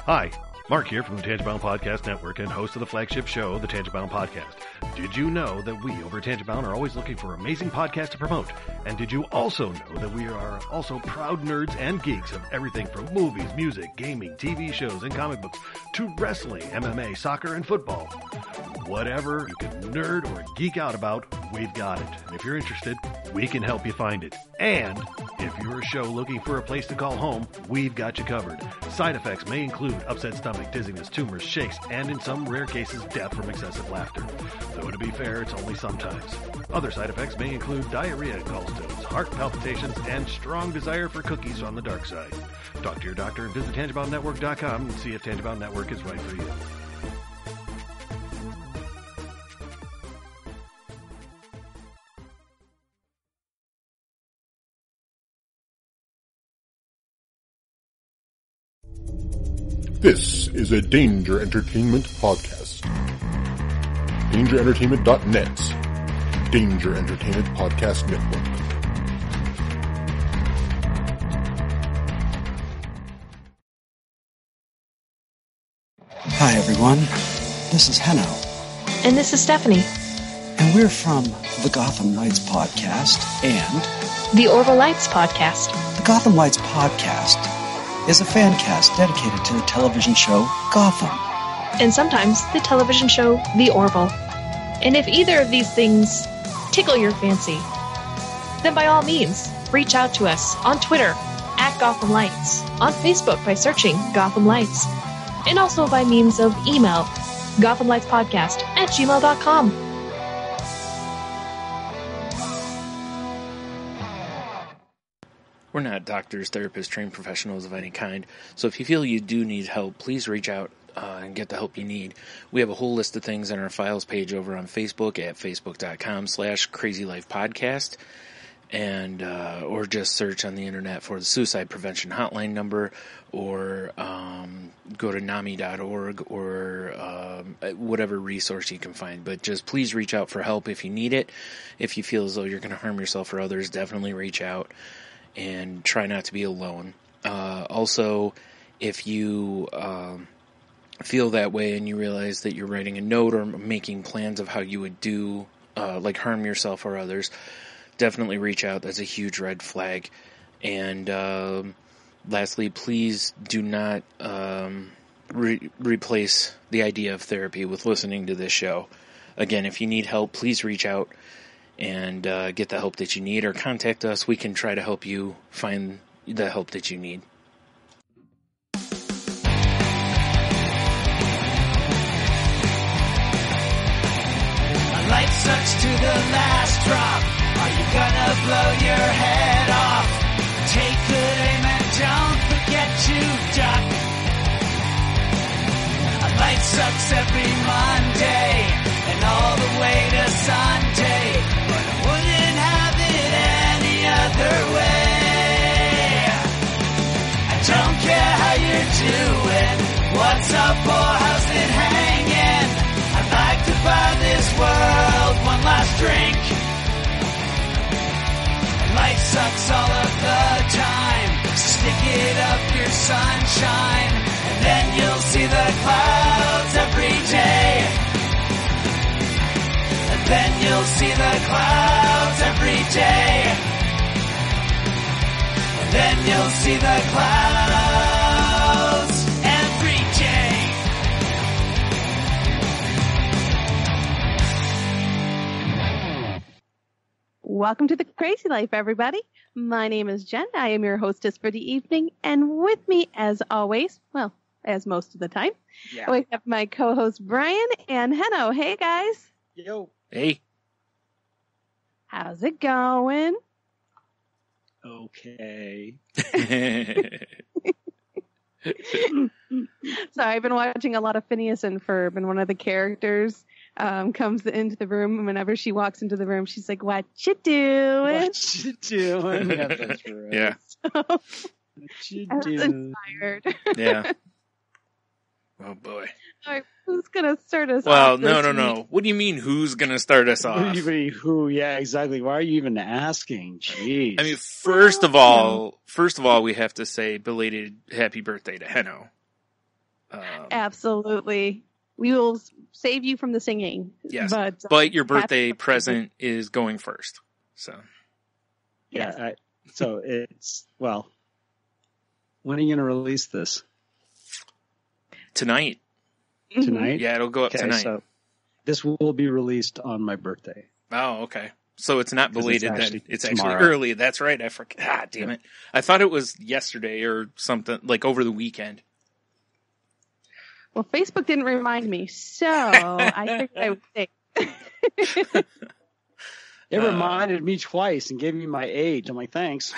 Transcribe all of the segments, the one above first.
Hi, Mark here from the Tangibound Podcast Network and host of the flagship show, the Tangibound Podcast. Did you know that we over at Tangibound are always looking for amazing podcasts to promote? And did you also know that we are also proud nerds and geeks of everything from movies, music, gaming, TV shows, and comic books to wrestling, MMA, soccer, and football? Whatever you can nerd or geek out about, we've got it. And if you're interested, we can help you find it. And if you're a show looking for a place to call home, we've got you covered. Side effects may include upset stomach, dizziness, tumors, shakes, and in some rare cases, death from excessive laughter. Though to be fair, it's only sometimes. Other side effects may include diarrhea, gallstones, heart palpitations, and strong desire for cookies on the dark side. Talk to your doctor and visit TangiboundNetwork.com and see if Tangibound Network is right for you. This is a Danger Entertainment podcast. DangerEntertainment.net. Danger Entertainment Podcast Network. Hi everyone, this is Henno. And this is Stephanie. And we're from the Gotham Lights podcast and the Orville Lights podcast. The Gotham Lights podcast is a fan cast dedicated to the television show Gotham. And sometimes the television show The Orville. And if either of these things tickle your fancy, then by all means, reach out to us on Twitter at Gotham Lights, on Facebook by searching Gotham Lights, and also by means of email, gothamlightspodcast@gmail.com. We're not doctors, therapists, trained professionals of any kind, so if you feel you do need help, please reach out and get the help you need. We have a whole list of things on our files page over on Facebook at facebook.com/crazylifepodcast, and or just search on the internet for the suicide prevention hotline number, or go to NAMI.org, or whatever resource you can find. But just please reach out for help if you need it. If you feel as though you're going to harm yourself or others, definitely reach out. And try not to be alone. Also, if you feel that way and you realize that you're writing a note or making plans of how you would do, like harm yourself or others, definitely reach out. That's a huge red flag. And lastly, please do not replace the idea of therapy with listening to this show. Again, if you need help, please reach out and get the help that you need, or contact us. We can try to help you find the help that you need. A light sucks to the last drop. Are you gonna blow your head off? Take good aim and don't forget to duck. A light sucks every Monday and all the way to Sunday. But I wouldn't have it any other way. I don't care how you're doing, what's up or how's it hanging. I'd like to buy this world one last drink. Life sucks all of the time, stick it up your sunshine, and then you'll see the clouds every day. Then you'll see the clouds every day. And then you'll see the clouds every day. Welcome to the Crazy Life, everybody. My name is Jen. I am your hostess for the evening. And with me, as always, well, as most of the time, we have my co-host Brian and Henno. Hey, guys. Yo. Hey. How's it going? Okay. So I've been watching a lot of Phineas and Ferb, and one of the characters comes into the room, and whenever she walks into the room, she's like, "What you doing? What you doing?" Yeah, that's right. Yeah. So, What you I was doing? inspired. Yeah. Oh, boy. All right, who's going to start us Well, off? no. What do you mean, who's going to start us off? Who? Yeah, exactly. Why are you even asking? Jeez. I mean, first of all, we have to say belated happy birthday to Henno. Absolutely. We will save you from the singing. Yes. But your birthday present is going first. So. Yeah. So it's, well, when are you going to release this? Tonight. Tonight? Yeah, it'll go up tonight. So this will be released on my birthday. Oh, okay. So it's not belated then. It's actually tomorrow. early. That's right. I forgot. Ah, damn it. I thought it was yesterday or something, like over the weekend. Well, Facebook didn't remind me, so I figured I would say. It reminded me twice and gave me my age. I'm like, thanks.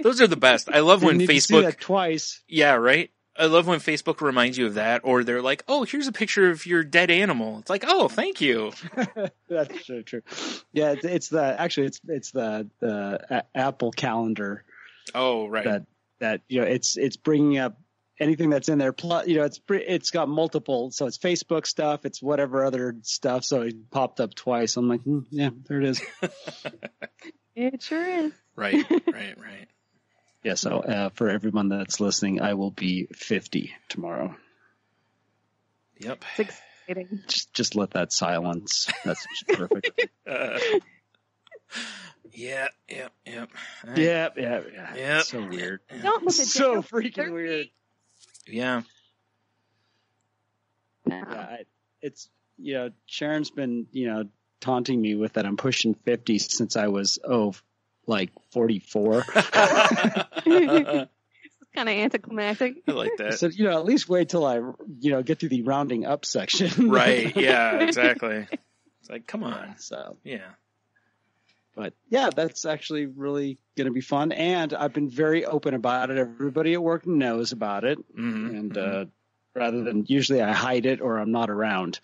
Those are the best. I love when Facebook. To see that twice. Yeah, right. I love when Facebook reminds you of that, or they're like, "Oh, here's a picture of your dead animal." It's like, "Oh, thank you." That's so true. Yeah, it's the Apple Calendar. Oh, right. That it's bringing up anything that's in there. Plus, it's got multiple. So it's Facebook stuff. It's whatever other stuff. So it popped up twice. I'm like, yeah, there it is. It sure is. Right. Yeah, so for everyone that's listening, I will be 50 tomorrow. Yep. It's exciting. Just let that silence. That's perfect. Yeah. Yeah. So weird. Don't look at so freaking weird. Yeah. Yeah, it's Sharon's been taunting me with that I'm pushing 50 since I was 44. It's kind of anticlimactic. I like that. So at least wait till I get to the rounding up section. Right. Yeah. Exactly. It's like, come on. So yeah. But yeah, that's actually really going to be fun, and I've been very open about it. Everybody at work knows about it, and rather than usually I hide it or I'm not around.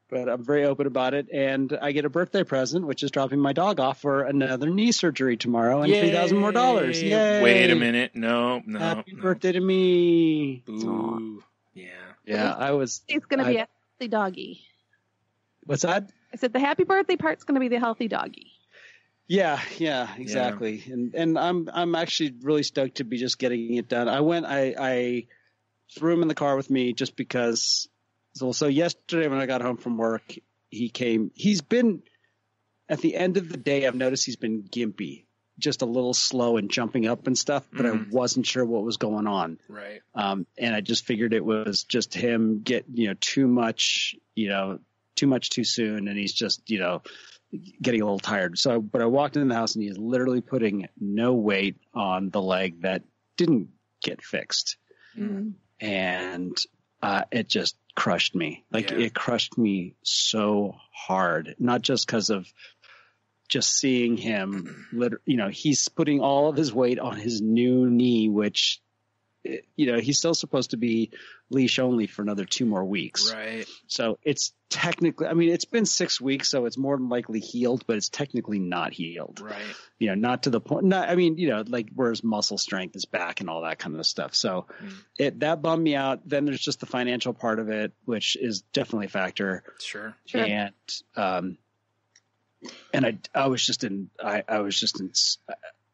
But I'm very open about it, and I get a birthday present, which is dropping my dog off for another knee surgery tomorrow and $3,000 more. Yay! Wait a minute. No. Happy birthday to me. Ooh. Yeah. Yeah, I was. It's going to be a healthy doggy. What's that? I said the happy birthday part's going to be the healthy doggy. Yeah, exactly. Yeah. And I'm actually really stoked to be just getting it done. I threw him in the car with me just because. So yesterday when I got home from work, he came. He's been, at the end of the day, I've noticed he's been gimpy, just a little slow and jumping up and stuff, but I wasn't sure what was going on. Right. And I just figured it was just him too much too soon, and he's just, getting a little tired. But I walked in the house and he's literally putting no weight on the leg that didn't get fixed. And it just crushed me. It crushed me so hard, not just because of just seeing him, he's putting all of his weight on his new knee, which, he's still supposed to be leash only for another 2 more weeks. Right. So it's technically, it's been 6 weeks, so it's more than likely healed, but it's technically not healed. Right. Not to the point, where his muscle strength is back and all that kind of stuff. So that bummed me out. Then there's just the financial part of it, which is definitely a factor. Sure. And, I was just in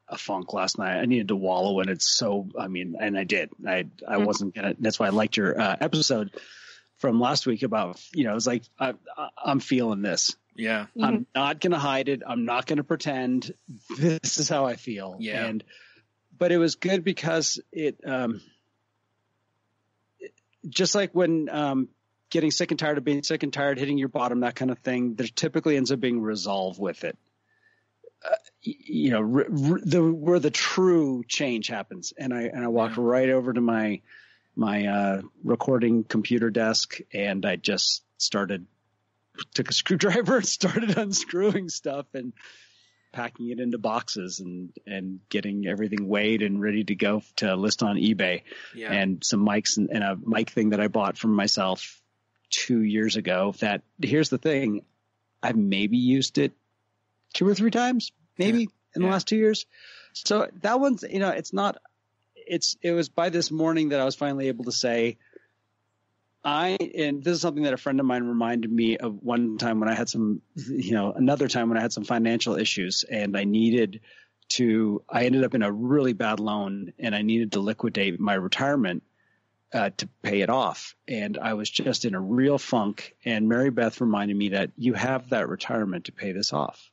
a funk last night. I needed to wallow in it. So, and I did. I wasn't gonna. That's why I liked your episode from last week about. It was like I'm feeling this. Yeah. I'm not gonna hide it. I'm not gonna pretend. This is how I feel. Yeah. But it was good because it just like when getting sick and tired of being sick and tired, hitting your bottom, that kind of thing. There typically ends up being resolve with it. Where the true change happens. And I walked right over to my recording computer desk, and I just took a screwdriver and started unscrewing stuff and packing it into boxes and getting everything weighed and ready to go to list on eBay. Yeah. And some mics and a mic thing that I bought from myself 2 years ago. That, here's the thing, I've maybe used it 2 or 3 times. Maybe in the last 2 years. So that one's, it was by this morning that I was finally able to say, and this is something that a friend of mine reminded me of one time when I had some, another time when I had some financial issues and I needed I ended up in a really bad loan, and I needed to liquidate my retirement to pay it off. And I was just in a real funk. And Mary Beth reminded me that you have that retirement to pay this off.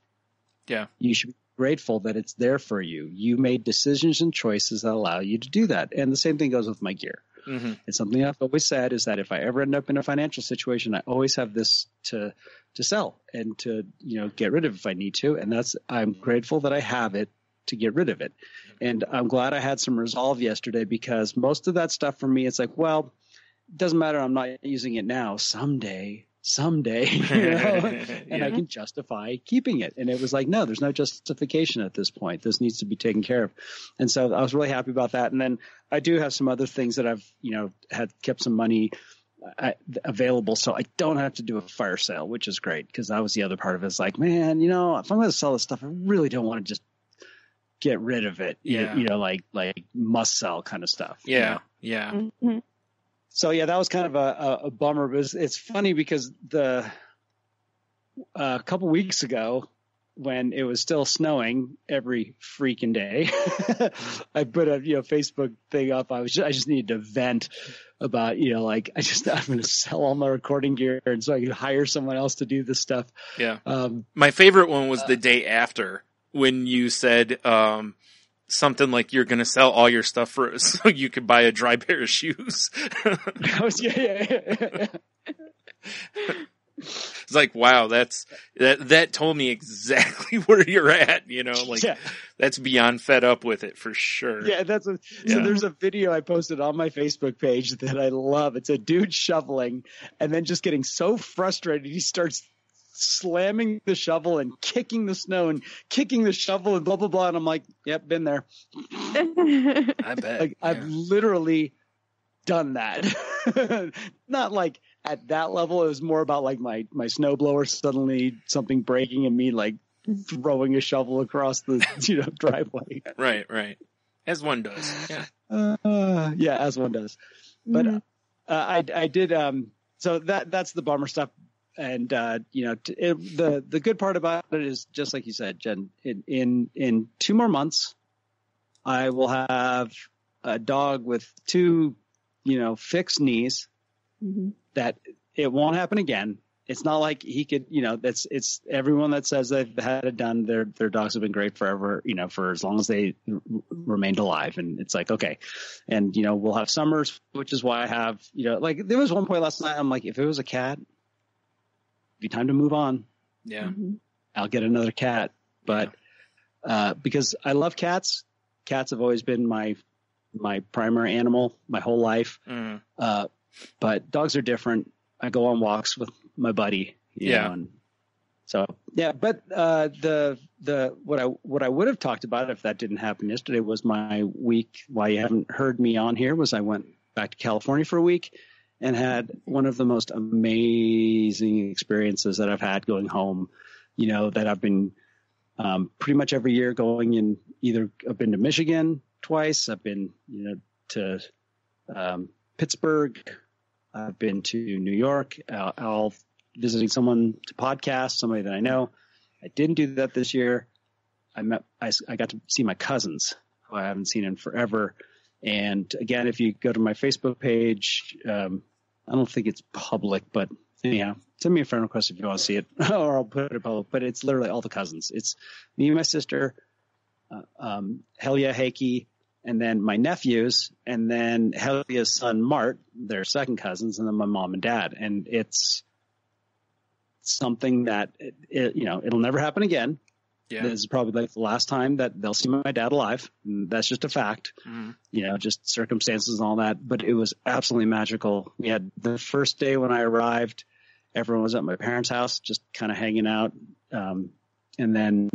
Yeah. You should be grateful that it's there for you. You made decisions and choices that allow you to do that. And the same thing goes with my gear. Mm-hmm. It's something I've always said is that if I ever end up in a financial situation, I always have this to sell and to, get rid of if I need to. And I'm grateful that I have it to get rid of it. And I'm glad I had some resolve yesterday, because most of that stuff for me, it's like, well, it doesn't matter. I'm not using it now. Someday, and I can justify keeping it. And it was like, no, there's no justification at this point. This needs to be taken care of. And so I was really happy about that. And then I do have some other things that I've, had kept some money available, so I don't have to do a fire sale, which is great, because that was the other part of it. It's like, man, if I'm going to sell this stuff, I really don't want to just get rid of it. Yeah. Like must sell kind of stuff. Yeah. Yeah. Mm-hmm. So yeah, that was kind of a bummer, but it's funny because a couple weeks ago, when it was still snowing every freaking day, I put a Facebook thing up. I just needed to vent about I'm going to sell all my recording gear, and so I could hire someone else to do this stuff. Yeah. My favorite one was the day after, when you said something like you're going to sell all your stuff so you could buy a dry pair of shoes. Yeah. It's like, wow, that told me exactly where you're at, That's beyond fed up with it for sure. Yeah, so there's a video I posted on my Facebook page that I love. It's a dude shoveling and then just getting so frustrated he starts slamming the shovel and kicking the snow and kicking the shovel and blah blah blah, and I'm like, yep, been there. I bet. I've literally done that. Not like at that level. It was more about like my snowblower suddenly something breaking and me like throwing a shovel across the driveway. Right. As one does. Yeah. As one does. But I did. So that's the bummer stuff. And the good part about it is, just like you said, Jen, in 2 more months, I will have a dog with 2, fixed knees. Mm-hmm. That it won't happen again. It's not like he could, it's everyone that says they've had it done. Their dogs have been great forever, for as long as they remained alive. And it's like, okay. And, we'll have summers, which is why I have, like there was one point last night, I'm like, if it was a cat, it'd be time to move on. Yeah. Mm-hmm. I'll get another cat. But, because I love cats have always been my primary animal my whole life. Mm. But dogs are different. I go on walks with my buddy, you know, and so yeah. But what I would have talked about if that didn't happen yesterday was my week. Why you haven't heard me on here was I went back to California for a week and had one of the most amazing experiences that I've had going home. That I've been pretty much every year going in. Either I've been to Michigan twice. I've been to Pittsburgh. I've been to New York. I'll visiting someone to podcast, somebody that I know. I didn't do that this year. I got to see my cousins, who I haven't seen in forever. And again, if you go to my Facebook page, I don't think it's public, but anyhow, send me a friend request if you want to see it, or I'll put it public. But it's literally all the cousins. It's me and my sister, Helia Hakey, and then my nephews, and then Helia's son, Mart, their second cousins, and then my mom and dad. And it's something that, it'll never happen again. Yeah. This is probably like the last time that they'll see my dad alive. And that's just a fact, just circumstances and all that. But it was absolutely magical. We had the first day when I arrived, everyone was at my parents' house, just kind of hanging out. And then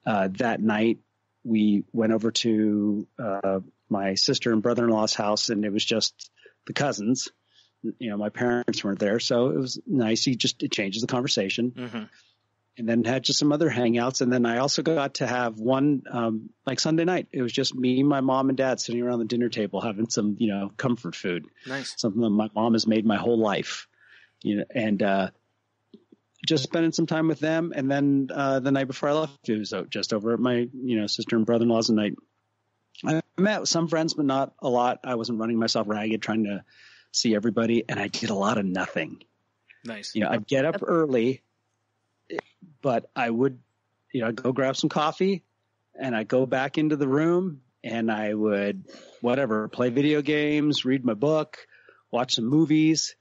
that night, we went over to my sister and brother-in-law's house, and it was just the cousins. My parents weren't there, so it was nice. It changes the conversation. Mm-hmm. And then had just some other hangouts. And then I also got to have one, like Sunday night. It was just me, my mom, and dad sitting around the dinner table having some, comfort food. Nice. Something that my mom has made my whole life. And just spending some time with them. And then the night before I left, it was just over at my sister and brother-in-law's night. I met some friends, but not a lot. I wasn't running myself ragged trying to see everybody, and I did a lot of nothing. Nice. I'd get up early, but I would, I'd go grab some coffee, and I'd go back into the room, and I would, play video games, read my book, watch some movies.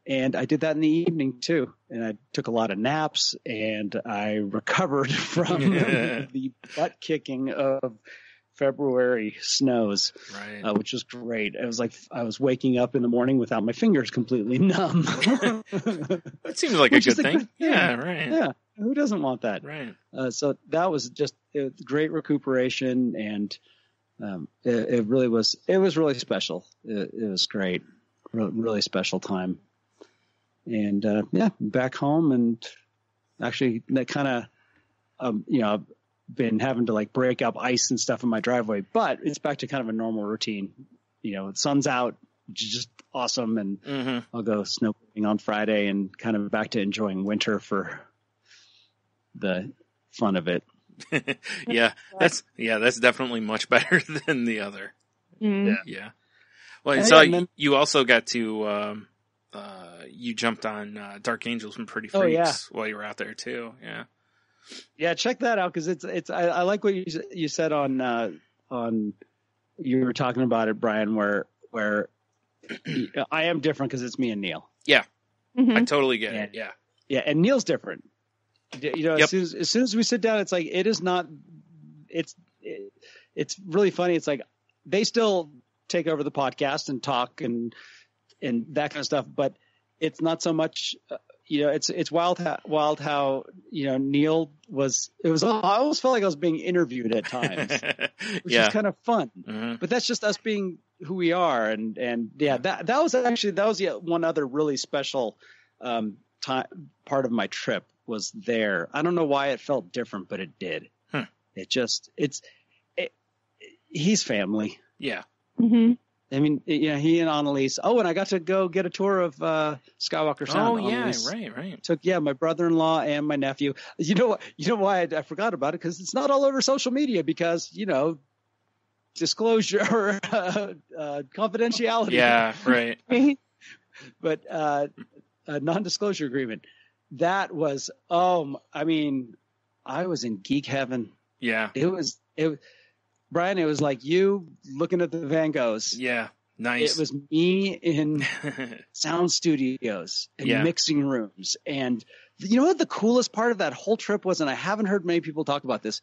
And I did that in the evening too. And I took a lot of naps, and I recovered from the butt kicking of February snows, right. Which was great. It was like I was waking up in the morning without my fingers completely numb. That seems like a good thing. Yeah, right. Yeah, who doesn't want that? Right. So that was just great recuperation, and it really was. It was really special. It was great, really special time. And back home, and actually that kind of been having to like break up ice and stuff in my driveway, but it's back to kind of a normal routine. The sun's out, which is just awesome. And I'll go snowboarding on Friday, and kind of back to enjoying winter for the fun of it. That's definitely much better than the other. Yeah. Well, you also got to, you jumped on Dark Angels and Pretty Freaks while you were out there too. Yeah. Yeah, check that out, because it's I like what you said on you were talking about it, Brian, where I am different because it's me and Neil. Yeah, I totally get it. Yeah, yeah, and Neil's different. As soon as we sit down, it's like it is not. It's really funny. It's like they still take over the podcast and talk and that kind of stuff, but it's not so much. It's wild how Neil was. It was. I always felt like I was being interviewed at times, which is kind of fun. Mm-hmm. But that's just us being who we are, and that was yet one other really special part of my trip was there. I don't know why it felt different, but it did. He's family. Yeah. Mm-hmm. I mean, he and Annalise. Oh, and I got to go get a tour of Skywalker Sound. Oh, yeah, Annalise right. Took my brother-in-law and my nephew. You know why I forgot about it? Because it's not all over social media. Because disclosure or confidentiality. Yeah, right. But a non-disclosure agreement. That was. I mean, I was in geek heaven. Yeah. It was. Brian, it was like you looking at the Van Goghs. Yeah, nice. It was me in sound studios and mixing rooms. And you know what the coolest part of that whole trip was, and I haven't heard many people talk about this.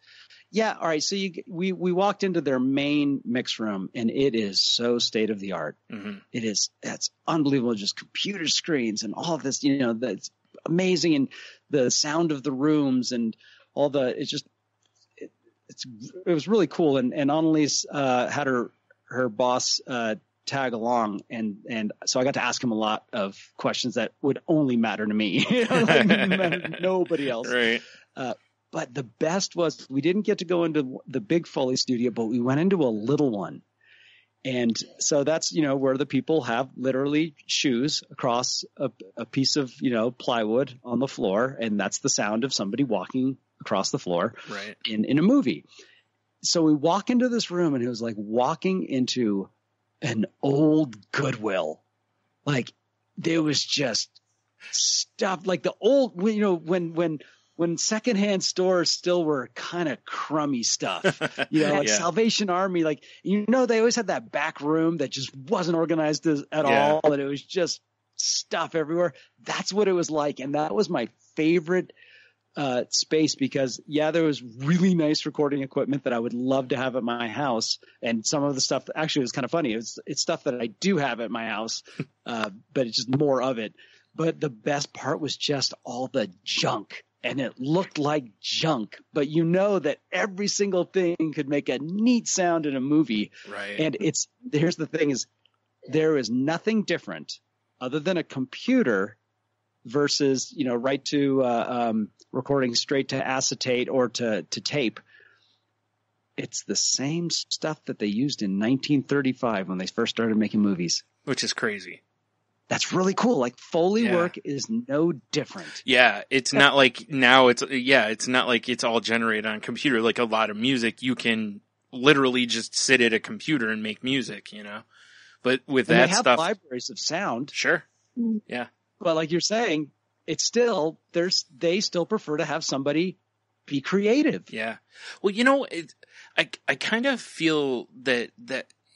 Yeah, all right, so we walked into their main mix room, and it is so state-of-the-art. Mm-hmm. That's unbelievable, just computer screens and all of this, that's amazing, and the sound of the rooms and all it was really cool, and Annalise had her boss tag along, and so I got to ask him a lot of questions that would only matter to me, nobody else. Right. But the best was we didn't get to go into the big Foley studio, but we went into a little one, and so that's where the people have literally shoes across a piece of plywood on the floor, and that's the sound of somebody walking across the floor in a movie. So we walk into this room, and it was like walking into an old Goodwill. Like there was just stuff like the old, when secondhand stores still were kind of crummy stuff, like Salvation Army, like, they always had that back room that just wasn't organized at all. And it was just stuff everywhere. That's what it was like. And that was my favorite space because there was really nice recording equipment that I would love to have at my house. And some of the stuff actually was kind of funny. It's stuff that I do have at my house, but it's just more of it. But the best part was just all the junk, and it looked like junk, but that every single thing could make a neat sound in a movie. Right. And here's the thing is there is nothing different other than a computer versus, right to recording straight to acetate or to tape. It's the same stuff that they used in 1935 when they first started making movies. Which is crazy. That's really cool. Like Foley work is no different. Yeah, it's not like now it's not like it's all generated on computer. Like a lot of music, you can literally just sit at a computer and make music, you know. But with and that they have stuff, libraries of sound. Sure. Yeah. But like you're saying, it's still they still prefer to have somebody be creative. Yeah. Well, you know, I kind of feel that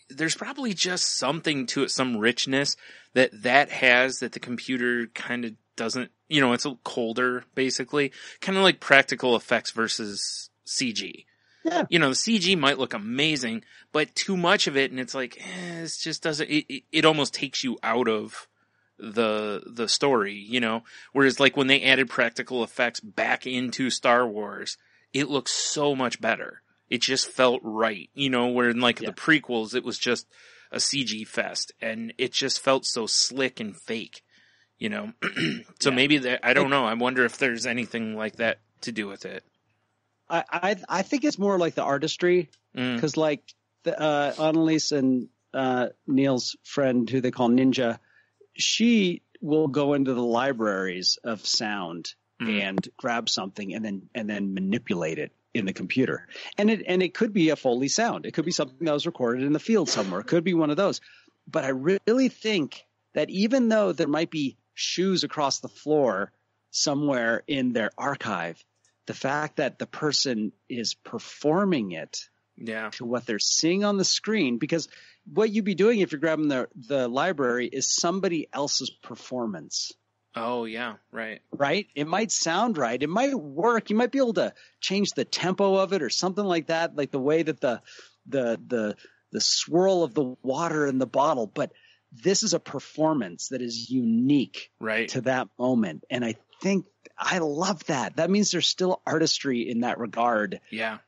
there's probably just something to it, some richness that has that the computer kind of doesn't, you know, it's a little colder, basically. Kind of like practical effects versus CG. Yeah. You know, the CG might look amazing, but too much of it, and it's like, it just doesn't, it almost takes you out of the story, you know? Whereas like when they added practical effects back into Star Wars, it looks so much better. It just felt right, you know, where in like the prequels, it was just a CG fest and it just felt so slick and fake, you know? So maybe I don't know. I wonder if there's anything like that to do with it. I think it's more like the artistry, because like the Annalise and Neil's friend, who they call Ninja, she will go into the libraries of sound and grab something and then manipulate it in the computer. And it could be a Foley sound. It could be something that was recorded in the field somewhere. It could be one of those. But I really think that even though there might be shoes across the floor somewhere in their archive, the fact that the person is performing it to what they're seeing on the screen, because what you'd be doing if you're grabbing the library is somebody else's performance. Oh, yeah, right. Right? It might sound right. It might work. You might be able to change the tempo of it or something like that, like the way that the swirl of the water in the bottle. But this is a performance that is unique to that moment. And I think I love that. That means there's still artistry in that regard. Yeah.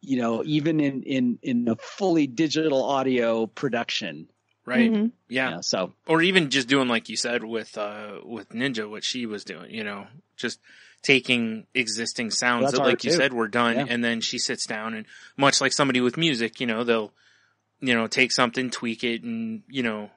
You know, even in a fully digital audio production. Right. Mm-hmm. Yeah. You know, so, or even just doing, like you said, with Ninja, what she was doing, you know, just taking existing sounds that, like you said, were done. And then she sits down and much like somebody with music, you know, they'll, you know, take something, tweak it and, you know,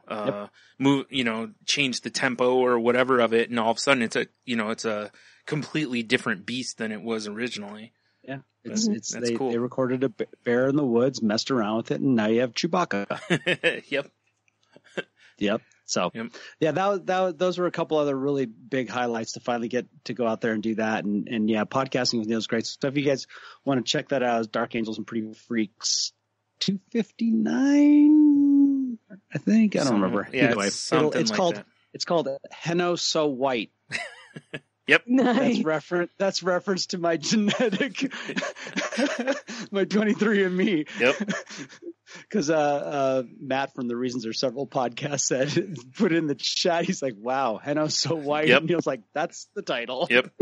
move, you know, change the tempo or whatever of it. And all of a sudden it's a completely different beast than it was originally. Yeah. That's cool. They recorded a bear in the woods, messed around with it, and now you have Chewbacca. Yep. Yep. So, those were a couple other really big highlights to finally get to go out there and do that. And yeah, podcasting with Neil is great. So if you guys want to check that out, it's Dark Angels and Pretty Freaks 259, I think. I don't remember. Yeah, anyway, it's called Henno So White. Yep. Nice. That's reference to my genetic, my 23andMe. Yep. Because Matt from the Reasons Are Several podcast said, put it in the chat. He's like, "Wow, Henno's so white." Yep. And he was like, "That's the title." Yep.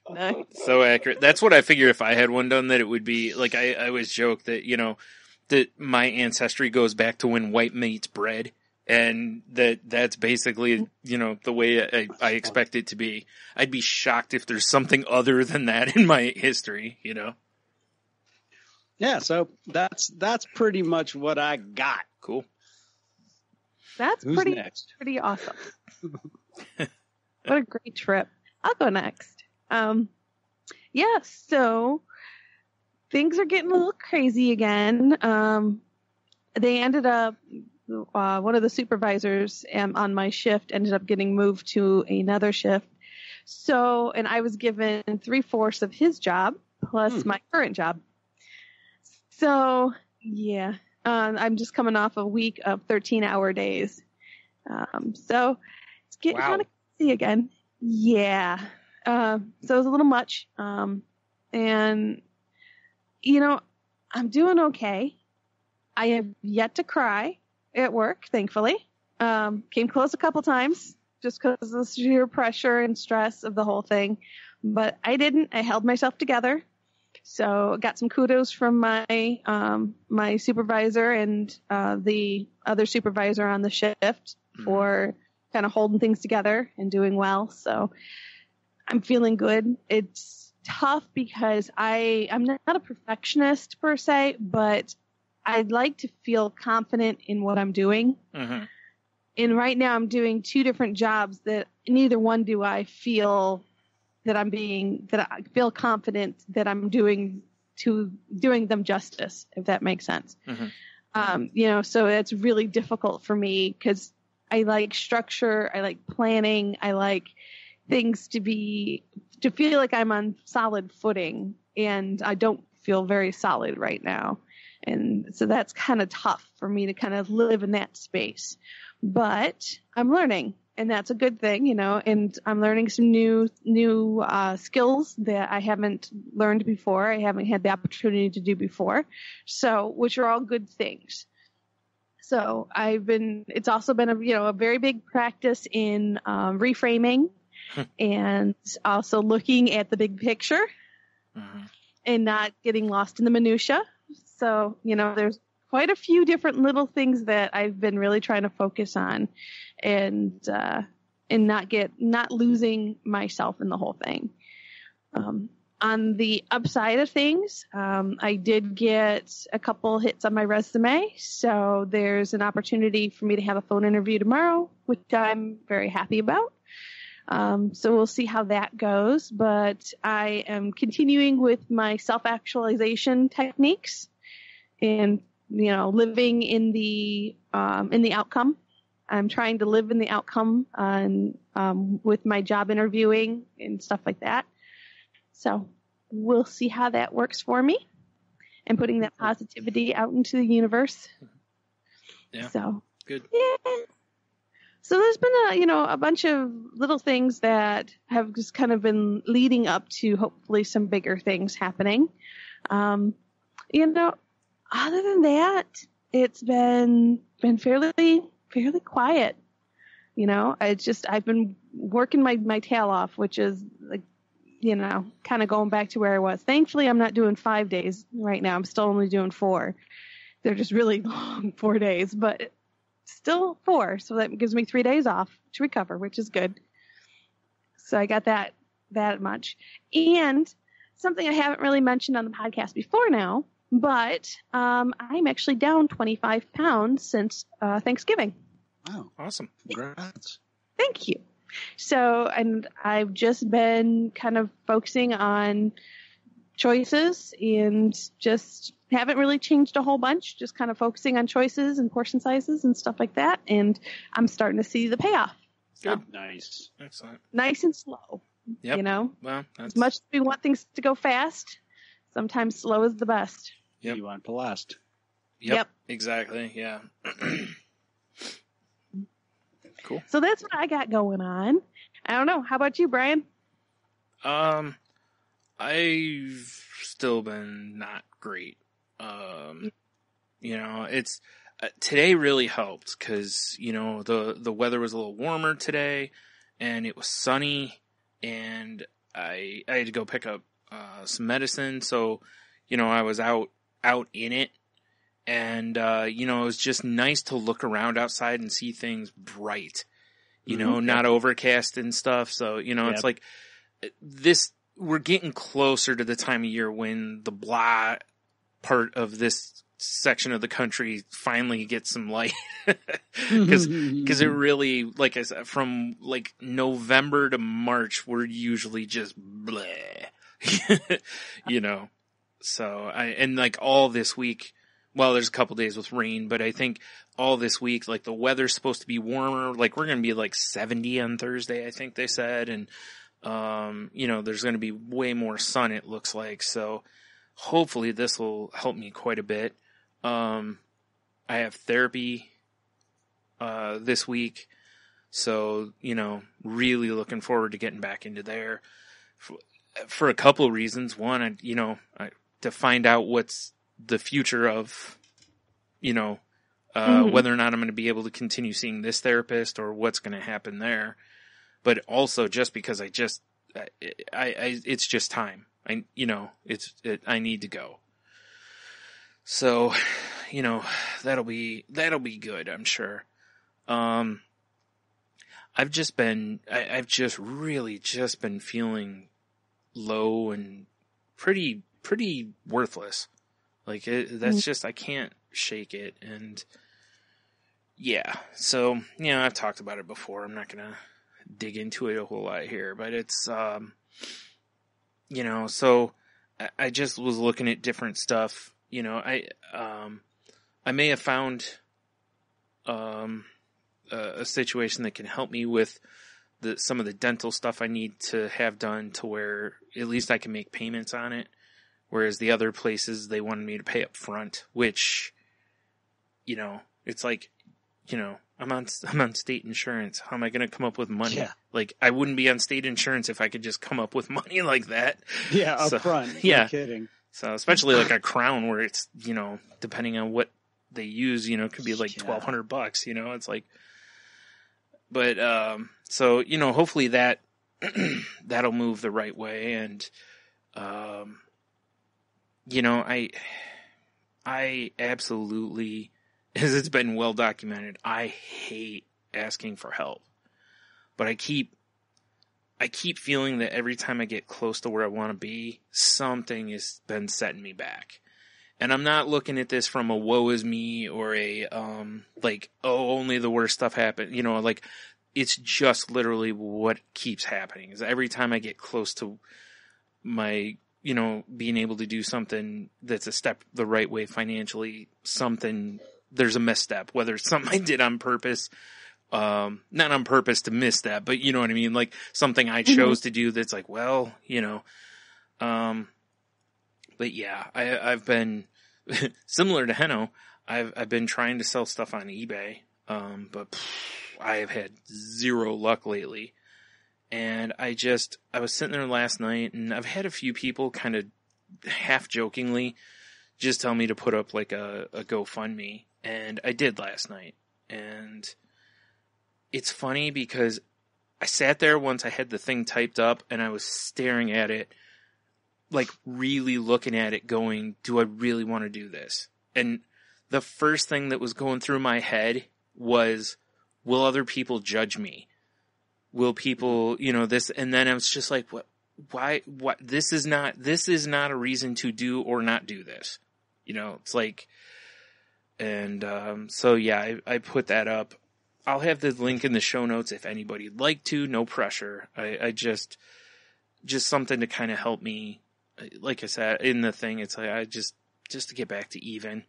Nice. So accurate. That's what I figured if I had one done, that it would be like, I always joke that, you know, that my ancestry goes back to when white meat's bread. And that's basically, you know, the way I expect it to be. I'd be shocked if there's something other than that in my history, you know? Yeah, so that's pretty much what I got. Cool. That's Who's pretty next? pretty awesome. What a great trip. I'll go next. So things are getting a little crazy again. They ended up, one of the supervisors on my shift ended up getting moved to another shift. So, and I was given 3/4 of his job plus my current job. So, yeah, I'm just coming off a week of 13-hour days. So it's getting kind of crazy again. Yeah. So it was a little much. And, you know, I'm doing okay. I have yet to cry at work, thankfully. Came close a couple times just because of the sheer pressure and stress of the whole thing. But I didn't. I held myself together. So got some kudos from my my supervisor and the other supervisor on the shift for kind of holding things together and doing well. So I'm feeling good. It's tough because I'm not a perfectionist per se, but I'd like to feel confident in what I'm doing. Mm-hmm. And right now I'm doing 2 different jobs that neither one do I feel that I feel confident that I'm doing them justice, if that makes sense. Mm-hmm. So it's really difficult for me because I like structure, I like planning, I like things to feel like I'm on solid footing, and I don't feel very solid right now. And so that's kind of tough for me to kind of live in that space. But I'm learning, and that's a good thing, and I'm learning some new skills that I haven't learned before. I haven't had the opportunity to do before. So, which are all good things. So it's also been a very big practice in reframing and also looking at the big picture and not getting lost in the minutia. So, there's quite a few different little things that I've been really trying to focus on and not losing myself in the whole thing. On the upside of things, I did get a couple hits on my resume, so there's an opportunity for me to have a phone interview tomorrow, which I'm very happy about. So we'll see how that goes, but I am continuing with my self-actualization techniques and, living in the outcome. I'm trying to live in the outcome with my job interviewing and stuff like that. So we'll see how that works for me and putting that positivity out into the universe. Yeah. So good. Yeah. So there's been a bunch of little things that have just kind of been leading up to hopefully some bigger things happening. Other than that, it's been fairly quiet. I've been working my tail off, which is like, kind of going back to where I was. Thankfully, I'm not doing 5 days right now. I'm still only doing 4. They're just really long 4 days, but still 4. So that gives me 3 days off to recover, which is good. So I got that much. And something I haven't really mentioned on the podcast before now, but I'm actually down 25 pounds since Thanksgiving. Wow. Awesome. Congrats. Thank you. So, and I've just been kind of focusing on choices and just haven't really changed a whole bunch, just kind of focusing on choices and portion sizes and stuff like that. And I'm starting to see the payoff. Good. So, Nice. Excellent. nice and slow. Yep. Well, that's... as much as we want things to go fast, sometimes slow is the best. Yep. You want to last. Yep. Exactly. Yeah. Cool. So that's what I got going on. I don't know. How about you, Brian? I've still been not great. It's today really helped because the weather was a little warmer today, and it was sunny, and I had to go pick up some medicine, so I was out in it. And, it was just nice to look around outside and see things bright, not overcast and stuff. So, it's like we're getting closer to the time of year when the blah part of this section of the country finally gets some light. Cause it really, like I said, from like November to March, we're usually just bleh, so like all this week, well, there's a couple days with rain, but I think all this week, like the weather's supposed to be warmer. Like we're going to be like 70 on Thursday, I think they said. And, there's going to be way more sun, it looks like. So hopefully this will help me quite a bit. I have therapy, this week. So, really looking forward to getting back into there for a couple of reasons. One, to find out what's the future of, whether or not I'm going to be able to continue seeing this therapist or what's going to happen there. But also just because it's just time. I need to go. So, that'll be good, I'm sure. I've just really been feeling low and pretty worthless. Like that's just, I can't shake it. And, yeah, so, I've talked about it before. I'm not going to dig into it a whole lot here, but it's, so I just was looking at different stuff. I may have found, a situation that can help me with some of the dental stuff I need to have done to where at least I can make payments on it. Whereas the other places, they wanted me to pay up front, which, it's like, I'm on state insurance. How am I going to come up with money? Yeah. Like, I wouldn't be on state insurance if I could just come up with money like that. Yeah, up front. Yeah. No kidding. So, especially like a Crown where it's, depending on what they use, it could be like $1,200, it's like, but, so, hopefully that'll move the right way. And, I absolutely, as it's been well documented, I hate asking for help, but I keep feeling that every time I get close to where I want to be, something has been setting me back. And I'm not looking at this from a woe is me or a, only the worst stuff happened. It's just literally what keeps happening is every time I get close to my, being able to do something that's a step the right way financially, there's a misstep, whether it's something I did on purpose, not on purpose to miss that, but you know what I mean? Like something I chose to do that's like, well, but yeah, I've been similar to Heno. I've been trying to sell stuff on eBay, but I have had zero luck lately. And I was sitting there last night, and I've had a few people kind of half jokingly just tell me to put up like a GoFundMe, and I did last night. And it's funny because I sat there once I had the thing typed up, and I was staring at it, like really looking at it going, do I really want to do this? And the first thing that was going through my head was, will other people judge me? Will people, this? And then I was just like, what, this is not a reason to do or not do this. It's like, and, so yeah, I put that up. I'll have the link in the show notes if anybody'd like to, no pressure. I just something to kind of help me. Like I said, in the thing, it's like, just to get back to even.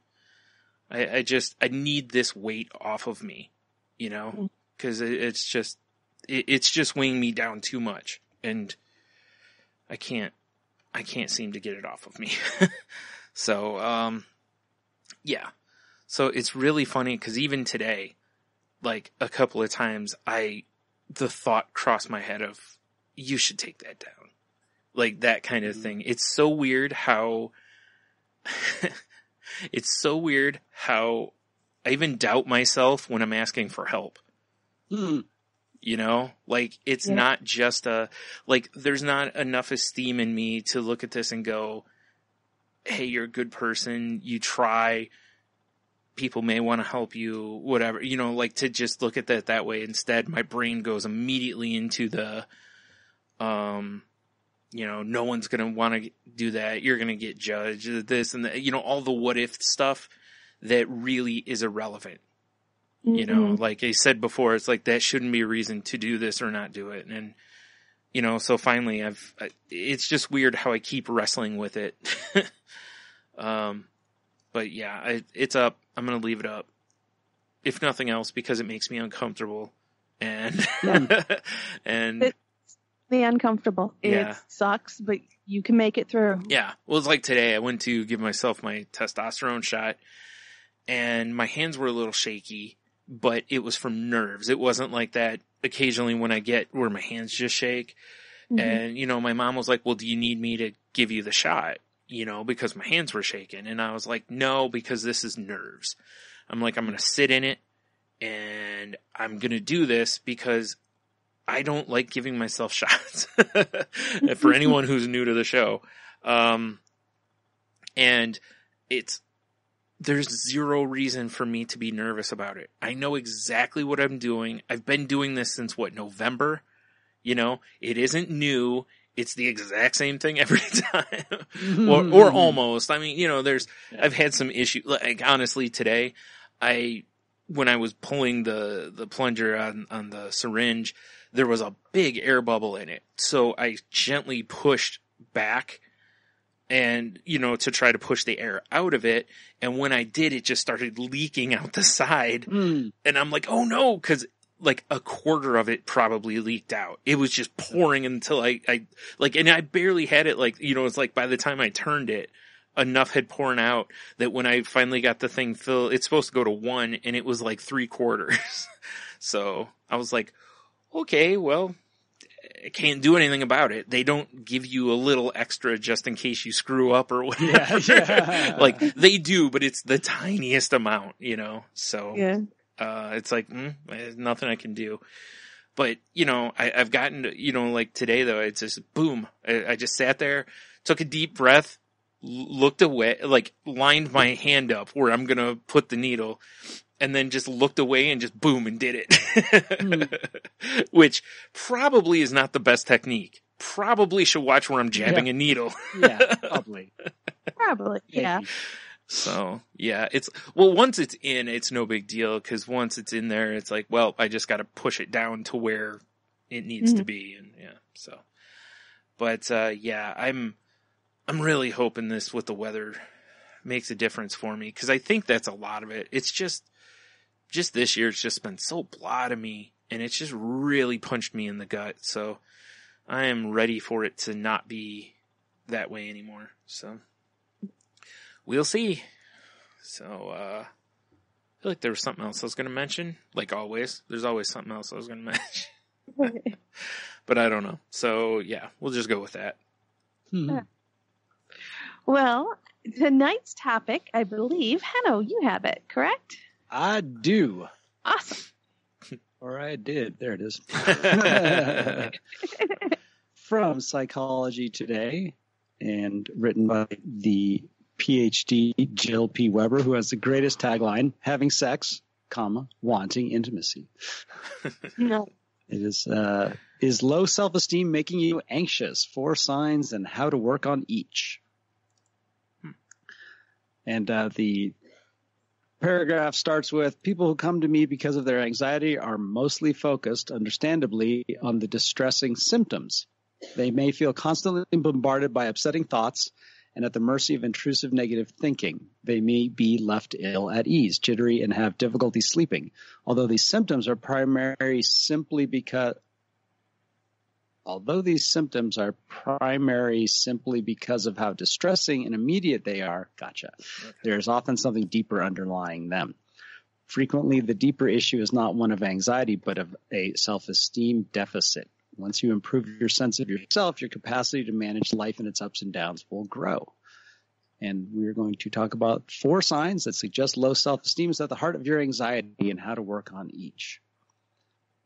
I need this weight off of me, cause it's just weighing me down too much, and I can't seem to get it off of me. So, yeah. So it's really funny because even today, like a couple of times the thought crossed my head of, you should take that down. Like that kind of thing. It's so weird how, I even doubt myself when I'm asking for help. Like it's not just there's not enough esteem in me to look at this and go, hey, you're a good person. You try. People may want to help you, whatever, like to just look at that way. Instead, my brain goes immediately into the, no one's going to want to do that. You're going to get judged, this and that, all the what if stuff that really is irrelevant. Like I said before, it's like that shouldn't be a reason to do this or not do it. And, so finally it's just weird how I keep wrestling with it. But yeah, it's up. I'm going to leave it up. If nothing else, because it makes me uncomfortable. And, and it's uncomfortable. Yeah. It sucks, but you can make it through. Yeah. Well, it's like today I went to give myself my testosterone shot and my hands were a little shaky, but it was from nerves. It wasn't like that occasionally when I get where my hands just shake. And, my mom was like, well, do you need me to give you the shot? Because my hands were shaking. And I was like, no, because this is nerves. I'm like, I'm going to sit in it and I'm going to do this because I don't like giving myself shots. For anyone who's new to the show. And there's zero reason for me to be nervous about it. I know exactly what I'm doing. I've been doing this since November? It isn't new. It's the exact same thing every time. or almost. I mean, I've had some issues. Like, honestly, today, I when I was pulling the plunger on the syringe, there was a big air bubble in it. So I gently pushed back and, to try to push the air out of it. And when I did, it just started leaking out the side. And I'm like, oh no, because like a quarter of it probably leaked out. It was just pouring until and I barely had it it's like by the time I turned it, enough had poured out that when I finally got the thing filled, it's supposed to go to 1 and it was like 3/4. So I was like, okay, well, I can't do anything about it. They don't give you a little extra just in case you screw up or whatever. Yeah. Like they do, but it's the tiniest amount, so it's like, there's nothing I can do. But, I've gotten to, like today though, it's just boom. I just sat there, took a deep breath, looked away, like lined my hand up where I'm going to put the needle, and then just looked away and just boom and did it. Which probably is not the best technique. Probably should watch where I'm jabbing a needle. Probably. Yeah. So, once it's in, it's no big deal, because once it's in there, it's like, well, I just got to push it down to where it needs to be. And so. But, I'm really hoping this with the weather makes a difference for me, because I think that's a lot of it. It's just this year, it's just been so blah to me, and it's just really punched me in the gut. So I am ready for it to not be that way anymore. So we'll see. So I feel like there was something else I was going to mention. Like always, there's always something else I was going to mention. But I don't know. So we'll just go with that. Well, tonight's topic, I believe, Hanno, you have it, correct? I do. Awesome. Or I did. There it is. From Psychology Today, and written by the PhD Jill P. Weber, who has the greatest tagline: having sex, wanting intimacy. No. It is low self-esteem making you anxious? 4 signs and how to work on each. And the paragraph starts with, people who come to me because of their anxiety are mostly focused, understandably, on the distressing symptoms. They may feel constantly bombarded by upsetting thoughts and at the mercy of intrusive negative thinking. They may be left ill at ease, jittery, and have difficulty sleeping. Although these symptoms are primarily simply because of how distressing and immediate they are, there is often something deeper underlying them. Frequently, the deeper issue is not one of anxiety, but of a self-esteem deficit. Once you improve your sense of yourself, your capacity to manage life and its ups and downs will grow. And we're going to talk about 4 signs that suggest low self-esteem is at the heart of your anxiety and how to work on each.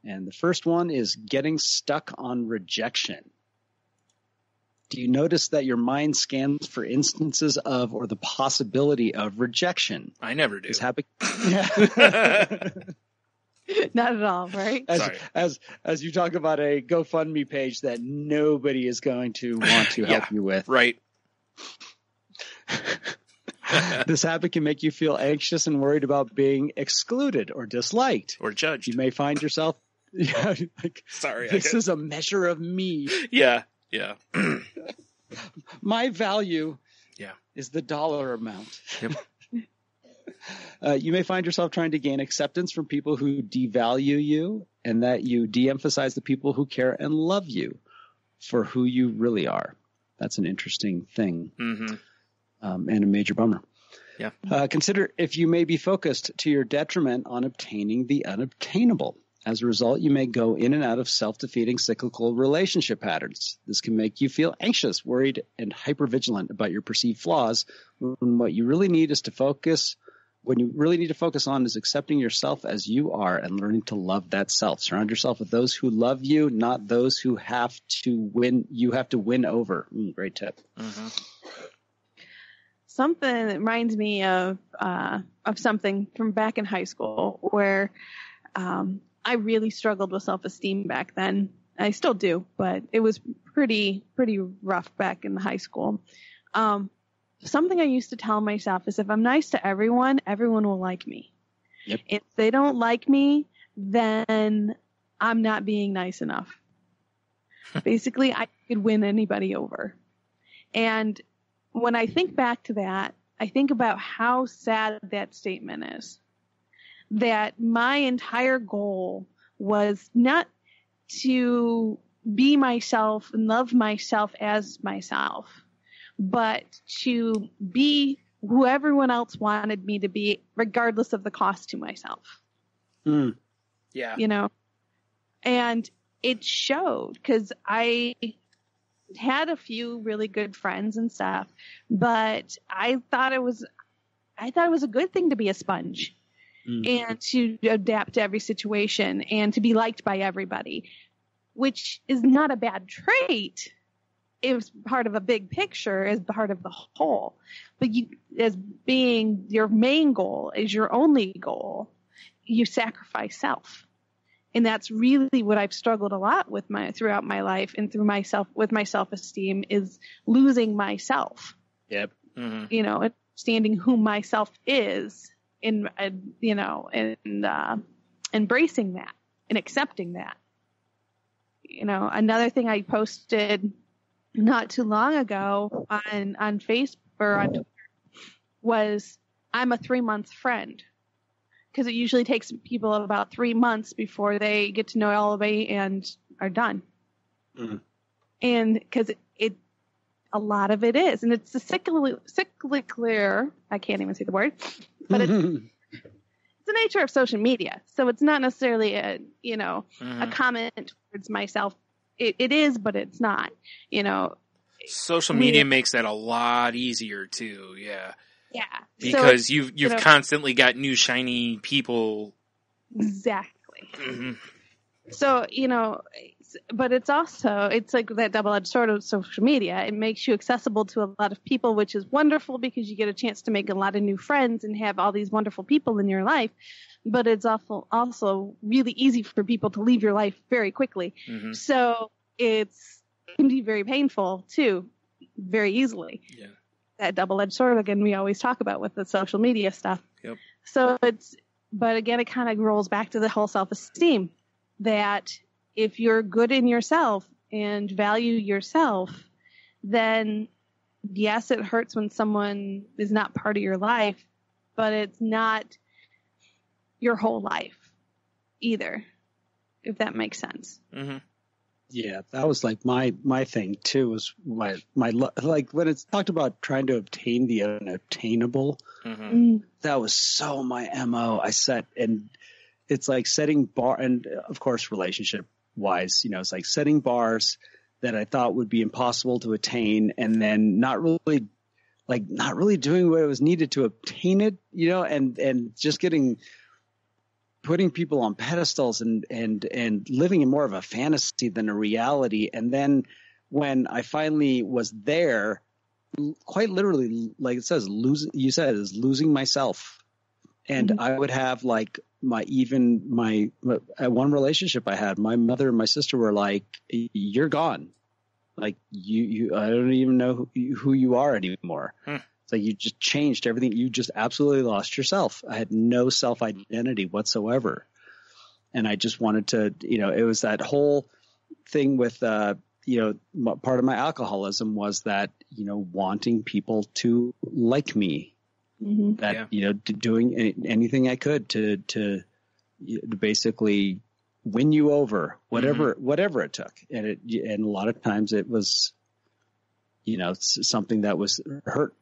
And the first one is getting stuck on rejection. Do you notice that your mind scans for instances of or the possibility of rejection? I never do. Not at all, right? As you talk about a GoFundMe page that nobody is going to want to help you with. Right. This habit can make you feel anxious and worried about being excluded or disliked. Or judged. You may find yourself, sorry, this is a measure of me. Yeah. My value is the dollar amount. Yep. You may find yourself trying to gain acceptance from people who devalue you, and that you de-emphasize the people who care and love you for who you really are. That's an interesting thing, and a major bummer. Yeah. Consider if you may be focused to your detriment on obtaining the unobtainable. As a result, you may go in and out of self-defeating cyclical relationship patterns. This can make you feel anxious, worried, and hypervigilant about your perceived flaws, when what you really need is to focus on is accepting yourself as you are and learning to love that self. Surround yourself with those who love you, not those who have to win. You have to win over. Great tip. Mm-hmm. Something that reminds me of something from back in high school where I really struggled with self-esteem back then. I still do, but it was pretty rough back in the high school. Something I used to tell myself is if I'm nice to everyone, everyone will like me. Yep. If they don't like me, then I'm not being nice enough. Basically, I could win anybody over. And when I think back to that, I think about how sad that statement is. That my entire goal was not to be myself and love myself as myself, but to be who everyone else wanted me to be, regardless of the cost to myself. Yeah. You know? And it showed, because I had a few really good friends and stuff, but I thought it was a good thing to be a sponge and to adapt to every situation and to be liked by everybody, which is not a bad trait. It was part of a big picture as part of the whole, but you, as being your main goal, is your only goal, you sacrifice self. And that's really what I've struggled a lot with throughout my life and through with my self-esteem, is losing myself. Yep. Mm-hmm. You know, understanding who myself is, and embracing that and accepting that. You know, another thing I posted not too long ago on Facebook or on Twitter was, I'm a 3-month friend. Because it usually takes people about 3 months before they get to know all of me and are done. Mm. And because a lot of it is, and it's the cyclical, I can't even say the word, but it's the nature of social media. So it's not necessarily a comment towards myself. It is, but it's not, you know. Social media makes that a lot easier too. Yeah. Yeah. Because so, you've constantly got new shiny people. Exactly. Mm-hmm. So, but it's like that double-edged sword of social media. It makes you accessible to a lot of people, which is wonderful because you get a chance to make a lot of new friends and have all these wonderful people in your life. But it's also really easy for people to leave your life very quickly. Mm-hmm. So it can be very painful too, very easily. Yeah. That double-edged sword, again, we always talk about with the social media stuff. Yep. So but again, it kind of rolls back to the whole self-esteem, that if you're good in yourself and value yourself, then yes, it hurts when someone is not part of your life, but it's not your whole life either, if that makes sense. Mm-hmm. Yeah, that was like my thing too, was my like when it's talked about trying to obtain the unobtainable, that was so my MO. And it's like setting bar, and of course relationship wise, it's like setting bars that I thought would be impossible to attain, and then not really doing what was needed to obtain it, and just putting people on pedestals and living in more of a fantasy than a reality. And then when I finally was there, quite literally, like it says, losing myself. And I would have like at one relationship I had, my mother and my sister were like, "You're gone. Like I don't even know who you are anymore." It's like you just changed everything. You just absolutely lost yourself. I had no self-identity whatsoever. And I just wanted to, it was that whole thing with, part of my alcoholism was that, wanting people to like me. That, doing anything I could to basically win you over, whatever it took. And a lot of times it was, something that was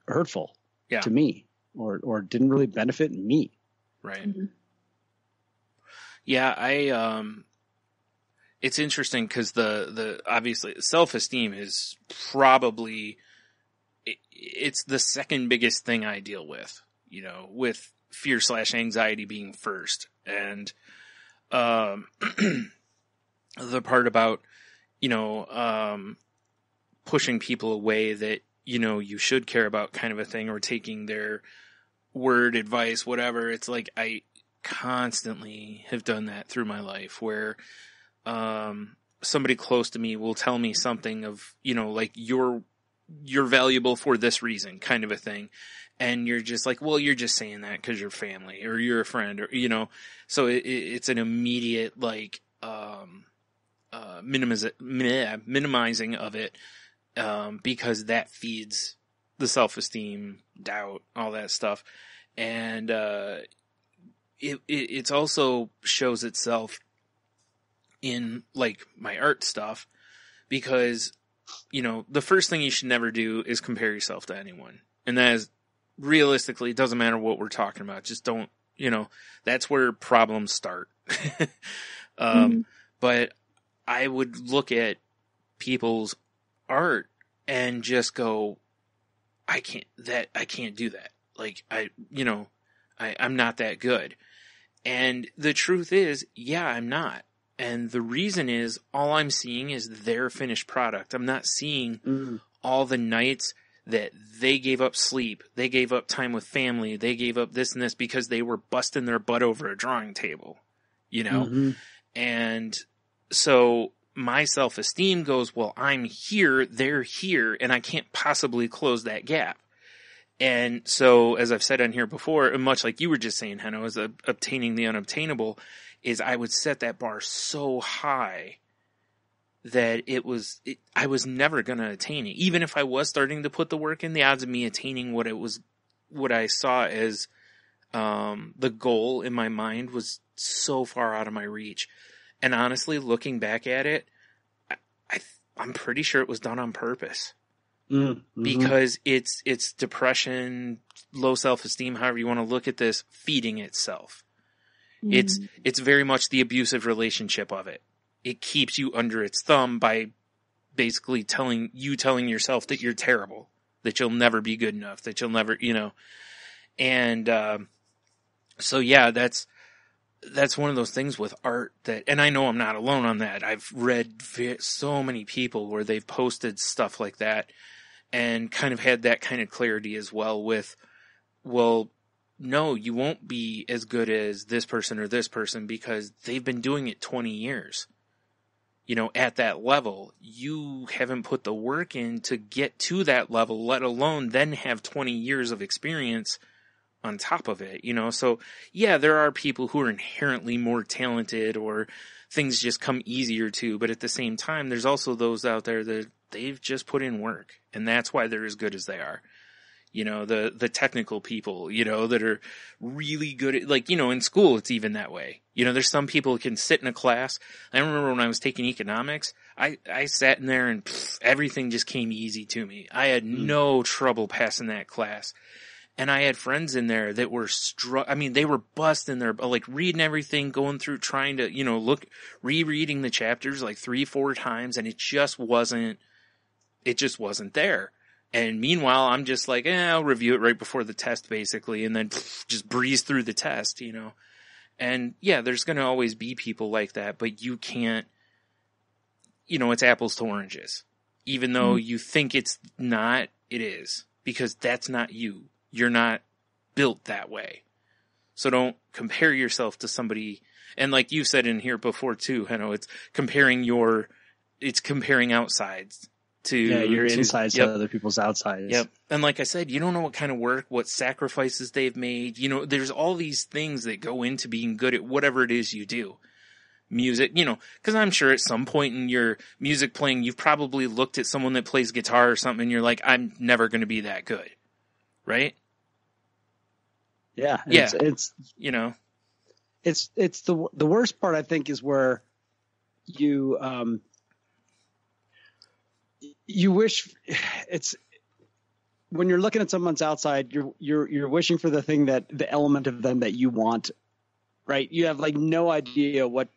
hurtful to me or didn't really benefit me. Right. Mm-hmm. Yeah. It's interesting because the obviously self-esteem is probably, it's the second biggest thing I deal with, with fear/anxiety being first. And, the part about, pushing people away that, you should care about kind of a thing, or taking their word, advice, whatever. It's like I constantly have done that through my life where somebody close to me will tell me something of, like, you're you're valuable for this reason, kind of a thing. And you're just like, well, you're just saying that because you're family or you're a friend, or, you know, so it's an immediate, like, minimizing of it, because that feeds the self-esteem, doubt, all that stuff. And, it's also shows itself in, like, my art stuff, because, you know, the first thing you should never do is compare yourself to anyone. And that is, realistically, it doesn't matter what we're talking about. Just don't, you know, that's where problems start. But I would look at people's art and just go, I can't do that. Like, I'm not that good. And the truth is, yeah, I'm not. And the reason is, all I'm seeing is their finished product. I'm not seeing all the nights that they gave up sleep, they gave up time with family, they gave up this and this because they were busting their butt over a drawing table, you know? And so my self-esteem goes, well, I'm here, they're here, and I can't possibly close that gap. And so, as I've said on here before, and much like you were just saying, Henno, is obtaining the unobtainable, is I would set that bar so high that I was never going to attain it. Even if I was starting to put the work in, the odds of me attaining what I saw as the goal in my mind was so far out of my reach. And honestly, looking back at it, I'm pretty sure it was done on purpose. Because it's depression, low self-esteem, however you want to look at this, feeding itself. It's very much the abusive relationship of it. It keeps you under its thumb by basically telling yourself that you're terrible, that you'll never be good enough, that you'll never, you know. And so yeah, that's one of those things with art that, and I know I'm not alone on that. I've read so many people where they've posted stuff like that and kind of had that kind of clarity as well with, well, no, you won't be as good as this person or this person because they've been doing it 20 years. You know, at that level, you haven't put the work in to get to that level, let alone then have 20 years of experience on top of it, you know? So yeah, there are people who are inherently more talented or things just come easier to, but at the same time, there's also those out there that they've just put in work, and that's why they're as good as they are. You know, the technical people, you know, that are really good at, like, you know, in school, it's even that way. You know, there's some people who can sit in a class. I remember when I was taking economics, I sat in there and everything just came easy to me. I had no trouble passing that class. And I had friends in there that were they were busting their, like, reading everything, going through, trying to, you know, rereading the chapters like 3-4 times, and it just wasn't there. And meanwhile, I'm just like, I'll review it right before the test, basically, and then just breeze through the test, you know. And yeah, there's going to always be people like that, but you can't, you know, it's apples to oranges. Even though you think it's not, it is. Because that's not you. You're not built that way. So don't compare yourself to somebody. And like you said in here before too, Henno, it's comparing outsides. Your insides to other people's outsides. Yep. And like I said, you don't know what kind of work, what sacrifices they've made. You know, there's all these things that go into being good at whatever it is you do. Music, you know, because I'm sure at some point in your music playing, you've probably looked at someone that plays guitar or something and you're like, I'm never going to be that good. Right? Yeah. It's you know, it's the worst part, I think, is where you wish it's when you're looking at someone's outside, you're wishing for the element of them that you want, right? You have like no idea what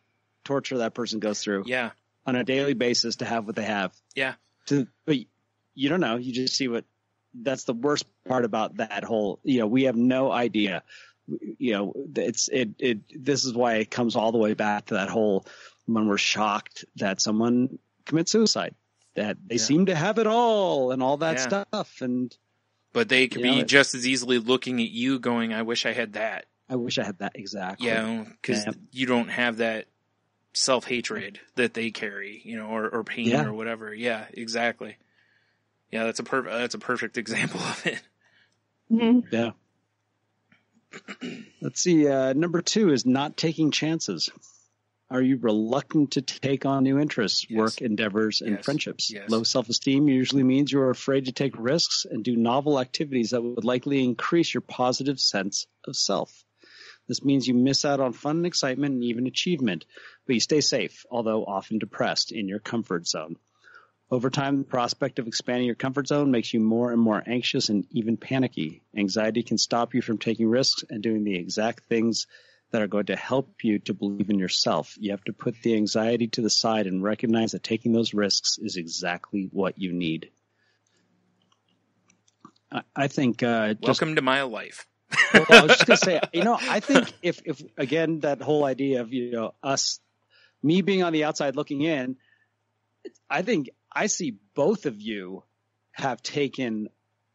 torture that person goes through on a daily basis to have what they have. Yeah. But you don't know. You just see that's the worst part about that whole, you know, we have no idea, you know, this is why it comes all the way back to that whole, when we're shocked that someone commits suicide. That they seem to have it all and all that stuff, but they could be just as easily looking at you, going, "I wish I had that. I wish I had that exactly." Yeah, because you don't have that self-hatred that they carry, you know, or pain or whatever. Yeah, exactly. Yeah, that's a perfect example of it. Mm-hmm. Yeah. Let's see. Number 2 is not taking chances. Are you reluctant to take on new interests, work endeavors, and friendships? Yes. Low self-esteem usually means you're afraid to take risks and do novel activities that would likely increase your positive sense of self. This means you miss out on fun and excitement and even achievement, but you stay safe, although often depressed, in your comfort zone. Over time, the prospect of expanding your comfort zone makes you more and more anxious and even panicky. Anxiety can stop you from taking risks and doing the exact things that are going to help you to believe in yourself. You have to put the anxiety to the side and recognize that taking those risks is exactly what you need. I think welcome to my life. Well, I was just going to say, I think if again, that whole idea of, me being on the outside looking in, I think I see both of you have taken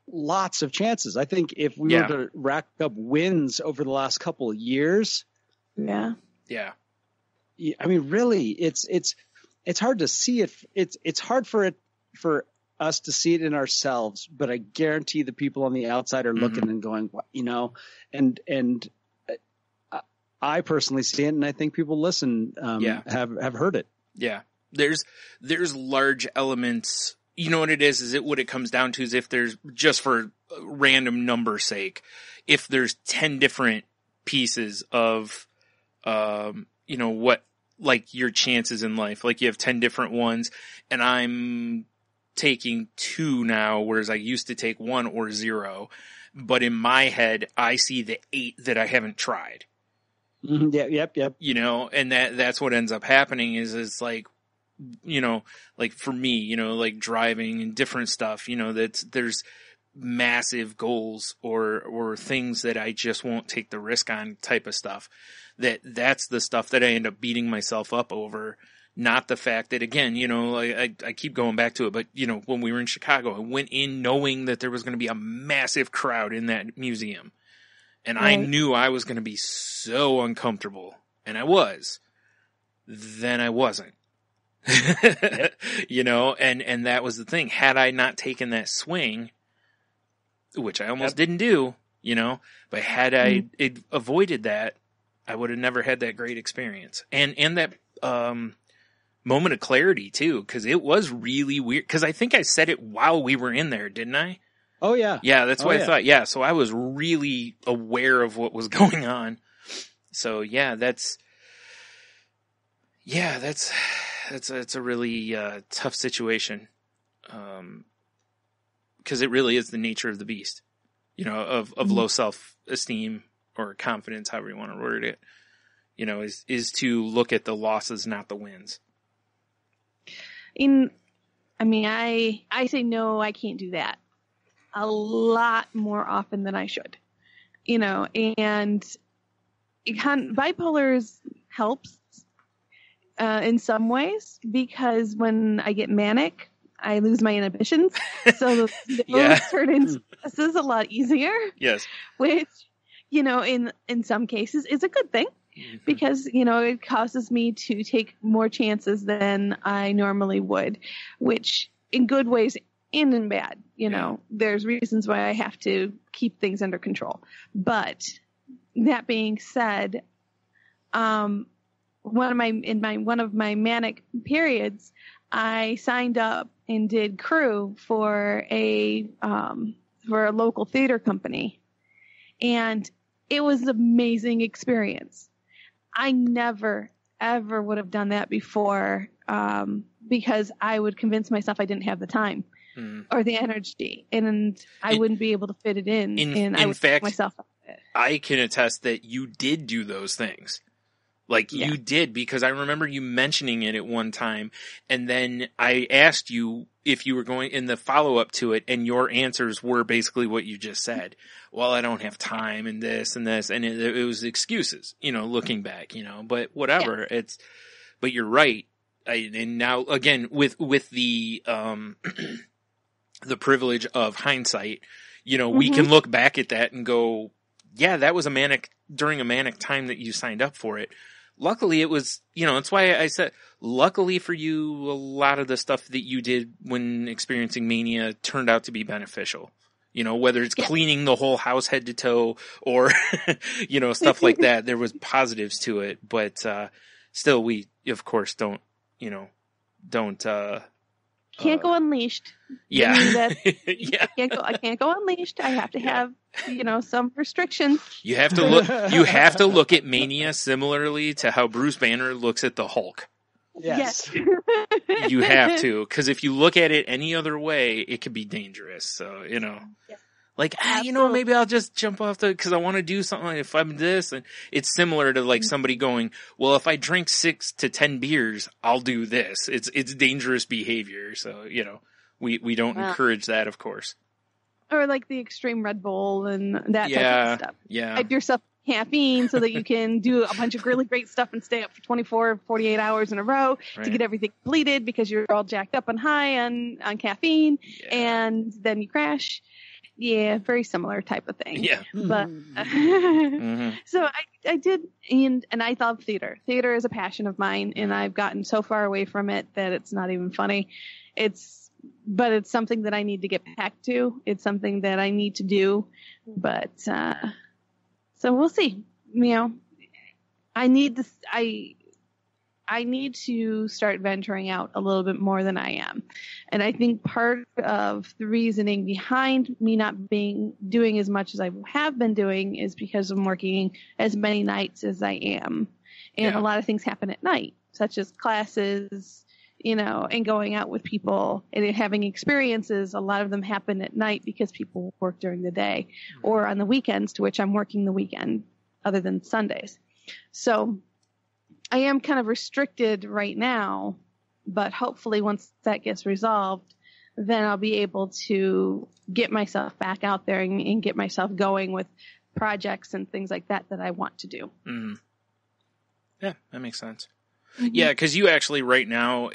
lots of chances. I think if we were to rack up wins over the last couple of years. Yeah. Yeah. I mean, really, it's hard to see it. It's hard for us to see it in ourselves, but I guarantee the people on the outside are looking and going, and I personally see it, and I think people listen, have heard it. Yeah. There's large elements. You know what it is what it comes down to is if there's, just for random number sake, if there's 10 different pieces of, what, like your chances in life, like you have 10 different ones and I'm taking 2 now, whereas I used to take 1 or 0. But in my head, I see the 8 that I haven't tried. Mm-hmm. Yeah, yep. And that's what ends up happening is like, like for me, like driving and different stuff, there's massive goals or things that I just won't take the risk on type of stuff. That's the stuff that I end up beating myself up over. Not the fact that, again, I keep going back to it, but, when we were in Chicago, I went in knowing that there was going to be a massive crowd in that museum. And I knew I was going to be so uncomfortable. And I was. Then I wasn't. And that was the thing. Had I not taken that swing, which I almost didn't do, but had I avoided that, I would have never had that great experience. And that moment of clarity too, because it was really weird. Because I think I said it while we were in there, didn't I? Oh yeah. Yeah, that's what I thought. Yeah, so I was really aware of what was going on. So that's a really tough situation, because it really is the nature of the beast, of low self-esteem or confidence, however you want to word it, is to look at the losses, not the wins. I say no, I can't do that a lot more often than I should, and bipolar helps in some ways, because when I get manic, I lose my inhibitions. So those turn into stresses a lot easier. Yes. Which, in some cases is a good thing, because, it causes me to take more chances than I normally would, which in good ways and in bad, there's reasons why I have to keep things under control. But that being said, one of my manic periods, I signed up and did crew for a local theater company, and it was an amazing experience. I never ever would have done that before, because I would convince myself I didn't have the time or the energy, and I wouldn't be able to fit it in. And I would fact, myself up it. I can attest that you did do those things. Like you did, because I remember you mentioning it at one time, and then I asked you if you were going in the follow up to it, and your answers were basically what you just said. Well, I don't have time and this and this, and it was excuses, looking back, but whatever. Yeah. But you're right. And now again, with the, the privilege of hindsight, we can look back at that and go, yeah, that was during a manic time that you signed up for it. luckily it was, that's why I said, luckily for you, a lot of the stuff that you did when experiencing mania turned out to be beneficial. Whether it's cleaning the whole house head to toe or, stuff like that, there was positives to it, but, still we, of course, don't. Can't go unleashed. Yeah. I can't go unleashed. I have to have, some restrictions. You have to look at mania similarly to how Bruce Banner looks at the Hulk. Yes. You have to, because if you look at it any other way, it could be dangerous. So, maybe I'll just jump off because I want to do something. If I'm this, and it's similar to like somebody going, well, if I drink 6 to 10 beers, I'll do this. It's dangerous behavior. So, we don't encourage that, of course. Or like the extreme Red Bull and that type of stuff. Yeah. Hype yourself caffeine so that you can do a bunch of really great stuff and stay up for 24, 48 hours in a row to get everything completed because you're all jacked up and high on caffeine and then you crash. Yeah, very similar type of thing. Yeah. But so I did, and I love theater. Theater is a passion of mine, and I've gotten so far away from it that it's not even funny. But it's something that I need to get back to. It's something that I need to do. But so we'll see. I need this. I need to start venturing out a little bit more than I am. And I think part of the reasoning behind me not doing as much as I have been doing is because I'm working as many nights as I am. And a lot of things happen at night, such as classes, and going out with people and having experiences. A lot of them happen at night because people work during the day or on the weekends, to which I'm working the weekend other than Sundays. So I am kind of restricted right now, but hopefully once that gets resolved, then I'll be able to get myself back out there and get myself going with projects and things like that I want to do. Mm-hmm. Yeah, that makes sense. Mm-hmm. Yeah, because you actually right now,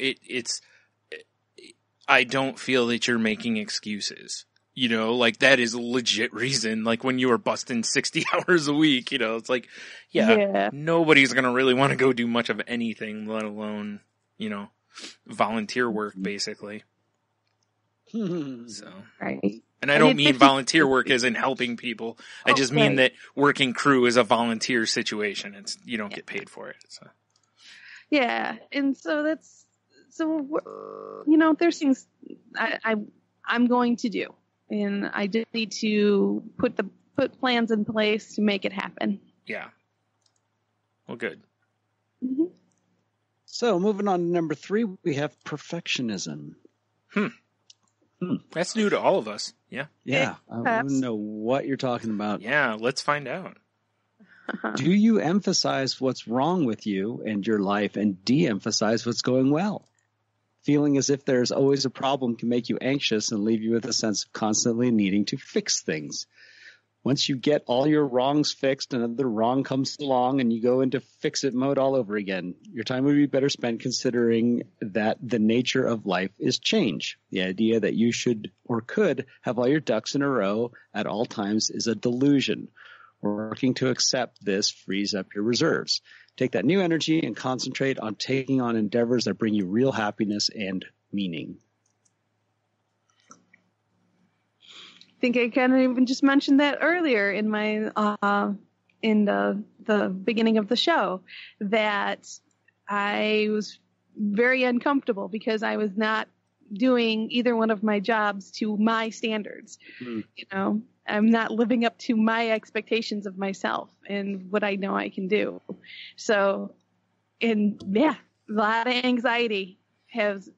I don't feel that you're making excuses. That is a legit reason. Like when you were busting 60 hours a week, it's like, nobody's going to really want to go do much of anything, let alone, volunteer work, basically. So, right. And I don't mean volunteer work as in helping people. I just mean that working crew is a volunteer situation. You don't get paid for it. So. Yeah. And so there's things I'm going to do. And I just need to put plans in place to make it happen. Yeah. Well, good. Mm-hmm. So moving on to number 3, we have perfectionism. That's new to all of us. Yeah. Yeah. I don't know what you're talking about. Yeah. Let's find out. Do you emphasize what's wrong with you and your life and de-emphasize what's going well? Feeling as if there's always a problem can make you anxious and leave you with a sense of constantly needing to fix things. Once you get all your wrongs fixed, another wrong comes along and you go into fix-it mode all over again. Your time would be better spent considering that the nature of life is change. The idea that you should or could have all your ducks in a row at all times is a delusion. Working to accept this frees up your reserves. Take that new energy and concentrate on taking on endeavors that bring you real happiness and meaning. I think I kind of even just mentioned that earlier in my in the beginning of the show, that I was very uncomfortable because I was not doing either one of my jobs to my standards. I'm not living up to my expectations of myself and what I know I can do. So, a lot of anxiety it's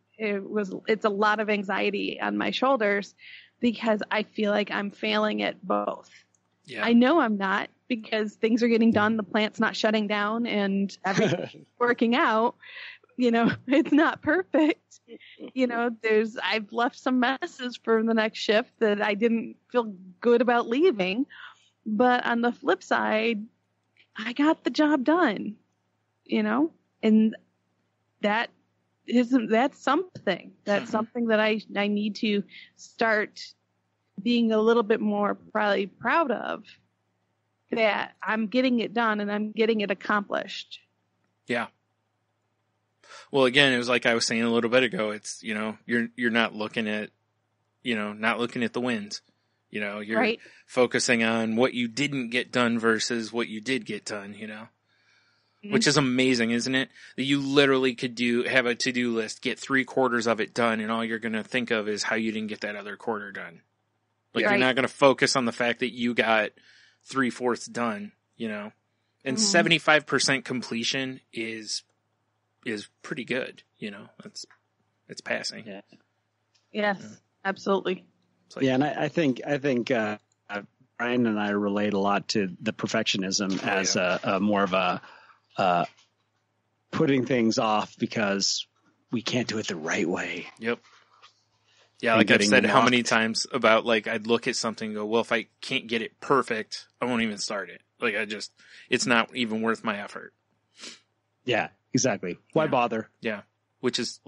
a lot of anxiety on my shoulders because I feel like I'm failing at both. Yeah. I know I'm not because things are getting done. The plant's not shutting down and everything's working out. It's not perfect. I've left some messes for the next shift that I didn't feel good about leaving. But on the flip side, I got the job done, and that's something. That's something that I need to start being a little bit more probably proud of, that I'm getting it done and I'm getting it accomplished. Yeah. Well, again, it was like I was saying a little bit ago. It's, you know, you're not looking at, you know, not looking at the wins. You know, you're Right. focusing on what you didn't get done versus what you did get done, you know, which is amazing, isn't it? That you literally could have a to-do list, get 3/4 of it done, and all you're going to think of is how you didn't get that other quarter done. Like, you're not going to focus on the fact that you got 3/4 done, you know, and 75% completion is pretty good, you know, it's passing. Yeah. Yes, absolutely. Like, yeah, and I think Brian and I relate a lot to the perfectionism as a more of a putting things off because we can't do it the right way. Yep. Yeah, like I've said how many times about, like, I'd look at something and go, well, if I can't get it perfect, I won't even start it. Like, it's not even worth my effort. Yeah, exactly. Why bother? Yeah. Which is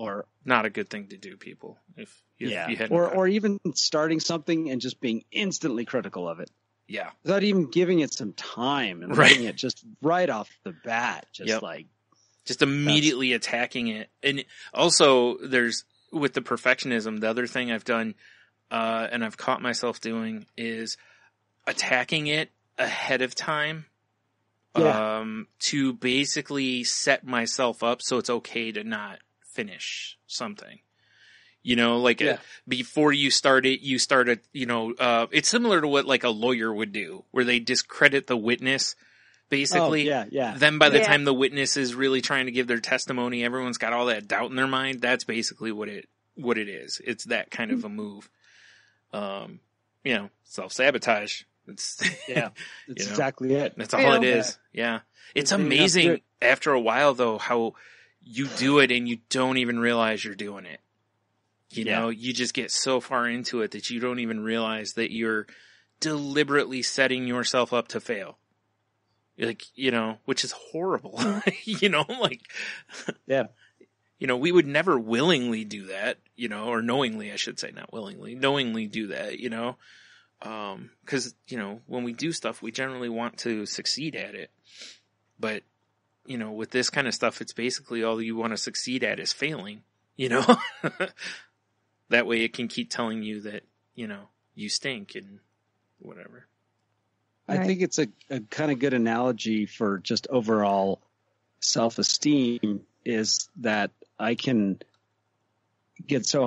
not a good thing to do, people. If you hadn't or even starting something and just being instantly critical of it. Yeah. Without even giving it some time and letting it just right off the bat, just immediately attacking it. And also with the perfectionism, the other thing I've done, and I've caught myself doing, is attacking it ahead of time. To basically set myself up so it's okay to not finish something. You know, like before you start it, you start it, you know, it's similar to what like a lawyer would do, where they discredit the witness, basically. Oh, yeah. Then by the time the witness is really trying to give their testimony, everyone's got all that doubt in their mind. That's basically what it is. It's that kind of a move. You know, self-sabotage. It's exactly it. That's all it is. Yeah. It's amazing after a while, though, how you do it and you don't even realize you're doing it. You know, you just get so far into it that you don't even realize that you're deliberately setting yourself up to fail. Like, you know, which is horrible. You know, like, you know, we would never willingly do that, you know, or knowingly, I should say, not willingly, knowingly do that, you know. 'Cause, you know, when we do stuff, we generally want to succeed at it. But, you know, with this kind of stuff, it's basically all you want to succeed at is failing, you know? That way it can keep telling you that, you know, you stink and whatever. I think it's a kind of good analogy for just overall self-esteem is that I can get so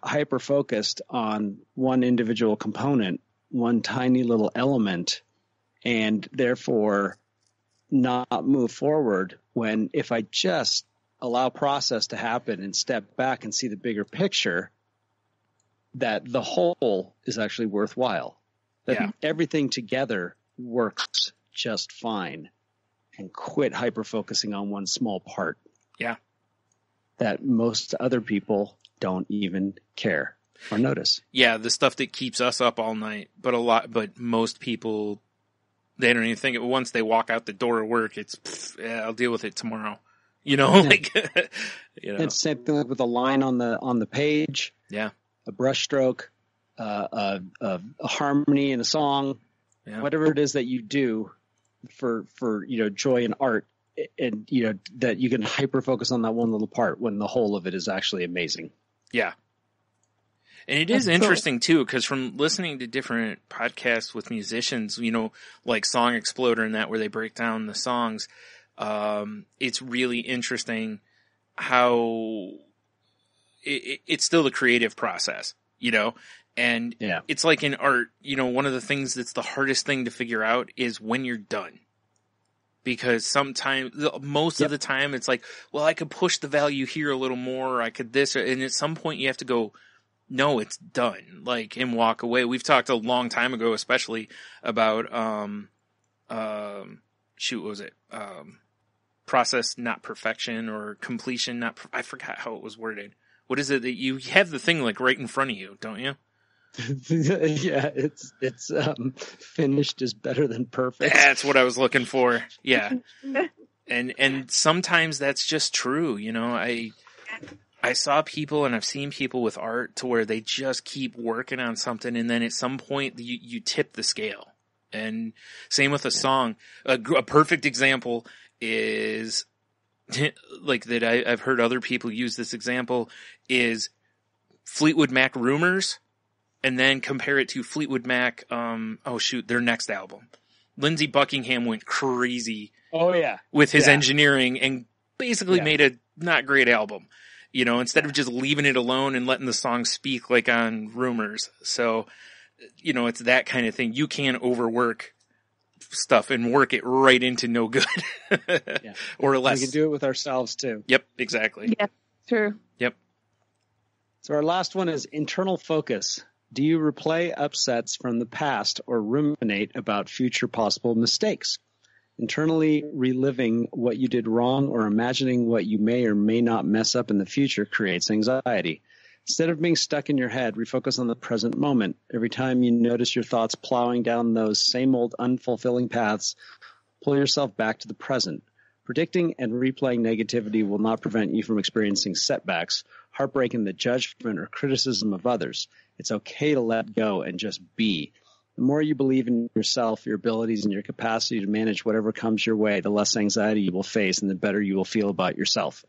hyper-focused on one individual component, one tiny little element, and therefore not move forward, when if I just allow process to happen and step back and see the bigger picture, that the whole is actually worthwhile. That everything together works just fine, and quit hyper-focusing on one small part. Yeah. That most other people don't even care or notice. Yeah, the stuff that keeps us up all night, but most people, they don't even think it. Once they walk out the door of work, it's, I'll deal with it tomorrow. You know, like, you know. It's same thing with a line on the page. Yeah. A brush stroke, a harmony in a song, whatever it is that you do for, you know, joy in art, and, you know, that you can hyper focus on that one little part when the whole of it is actually amazing. Yeah. And it is interesting too, because from listening to different podcasts with musicians, you know, like Song Exploder and that, where they break down the songs, it's really interesting how it's still the creative process, you know, and it's like in art, you know, one of the things that's the hardest thing to figure out is when you're done. Because sometimes, most of the time, it's like, well, I could push the value here a little more, or I could this, and at some point you have to go, no, it's done, like, and walk away. We've talked a long time ago, especially about, what was it? Process, not perfection, or completion, not, I forgot how it was worded. What is it that you have the thing like right in front of you, don't you? Yeah, it's finished is better than perfect. That's what I was looking for. Yeah. And sometimes that's just true. You know, I saw people, and I've seen people with art to where they just keep working on something, and then at some point you tip the scale. And same with a song. A perfect example is like that I've heard other people use this example is Fleetwood Mac Rumors, and then compare it to Fleetwood Mac, their next album. Lindsey Buckingham went crazy with his engineering and basically made a not great album, instead of just leaving it alone and letting the song speak like on Rumors. So, it's that kind of thing. You can overwork stuff and work it right into no good or less. We can do it with ourselves too. Yep, exactly. Yeah, true. Yep. So our last one is internal focus. Do you replay upsets from the past or ruminate about future possible mistakes? Internally reliving what you did wrong or imagining what you may or may not mess up in the future creates anxiety. Instead of being stuck in your head, refocus on the present moment. Every time you notice your thoughts plowing down those same old unfulfilling paths, pull yourself back to the present. Predicting and replaying negativity will not prevent you from experiencing setbacks, heartbreak in the judgment or criticism of others. It's okay to let go and just be. The more you believe in yourself, your abilities, and your capacity to manage whatever comes your way, the less anxiety you will face and the better you will feel about yourself.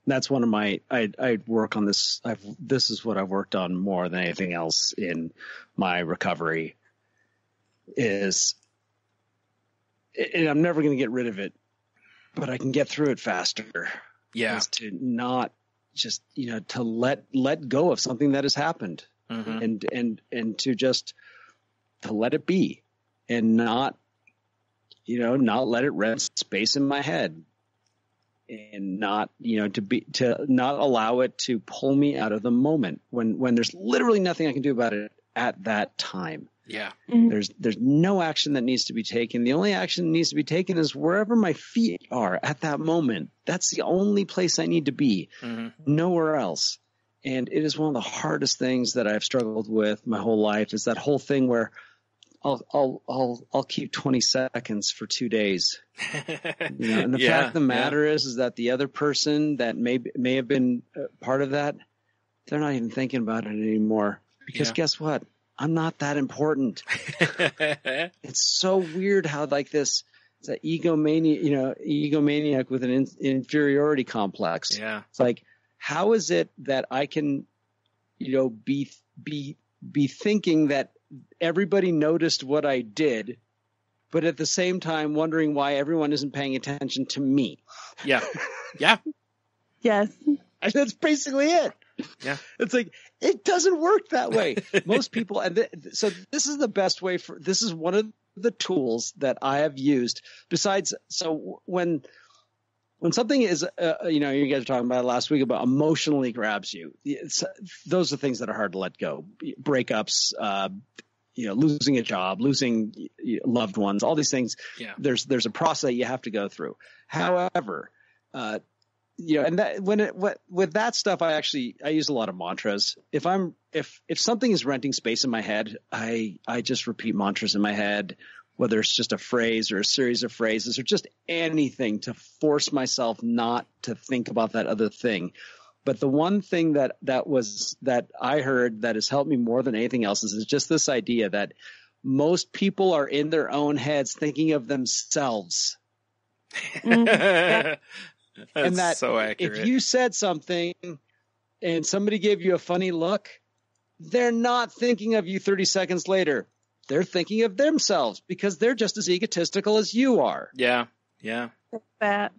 That's one of my, I work on this. This is what I've worked on more than anything else in my recovery is, and I'm never going to get rid of it, but I can get through it faster. Yeah. Is to not just, to let go of something that has happened and to just, to let it be and not let it rent space in my head. And not, to not allow it to pull me out of the moment when there's literally nothing I can do about it at that time. Yeah. There's no action that needs to be taken. The only action that needs to be taken is wherever my feet are at that moment. That's the only place I need to be, nowhere else. And it is one of the hardest things that I've struggled with my whole life is that whole thing where I'll keep 20 seconds for 2 days. And the fact of the matter is that the other person that may have been part of that, they're not even thinking about it anymore. Because guess what? I'm not that important. It's so weird how it's an egomaniac with an inferiority complex. Yeah. It's like, how is it that I can, be thinking that everybody noticed what I did, but at the same time wondering why everyone isn't paying attention to me. Yeah. Yeah. Yes. That's basically it. Yeah. It's like, it doesn't work that way. Most people, so this is the best way this is one of the tools that I have used besides, so when something is, you guys were talking about it last week about emotionally grabs you. Those are things that are hard to let go. Breakups, losing a job, losing loved ones, all these things. Yeah. There's a process you have to go through. However, and that with that stuff, I use a lot of mantras. If something is renting space in my head, I just repeat mantras in my head. Whether it's just a phrase or a series of phrases or just anything to force myself not to think about that other thing. But the one thing that I heard that has helped me more than anything else is just this idea that most people are in their own heads thinking of themselves. That's and that so accurate. If you said something and somebody gave you a funny look, they're not thinking of you 30 seconds later. They're thinking of themselves because they're just as egotistical as you are. Yeah. Yeah. That.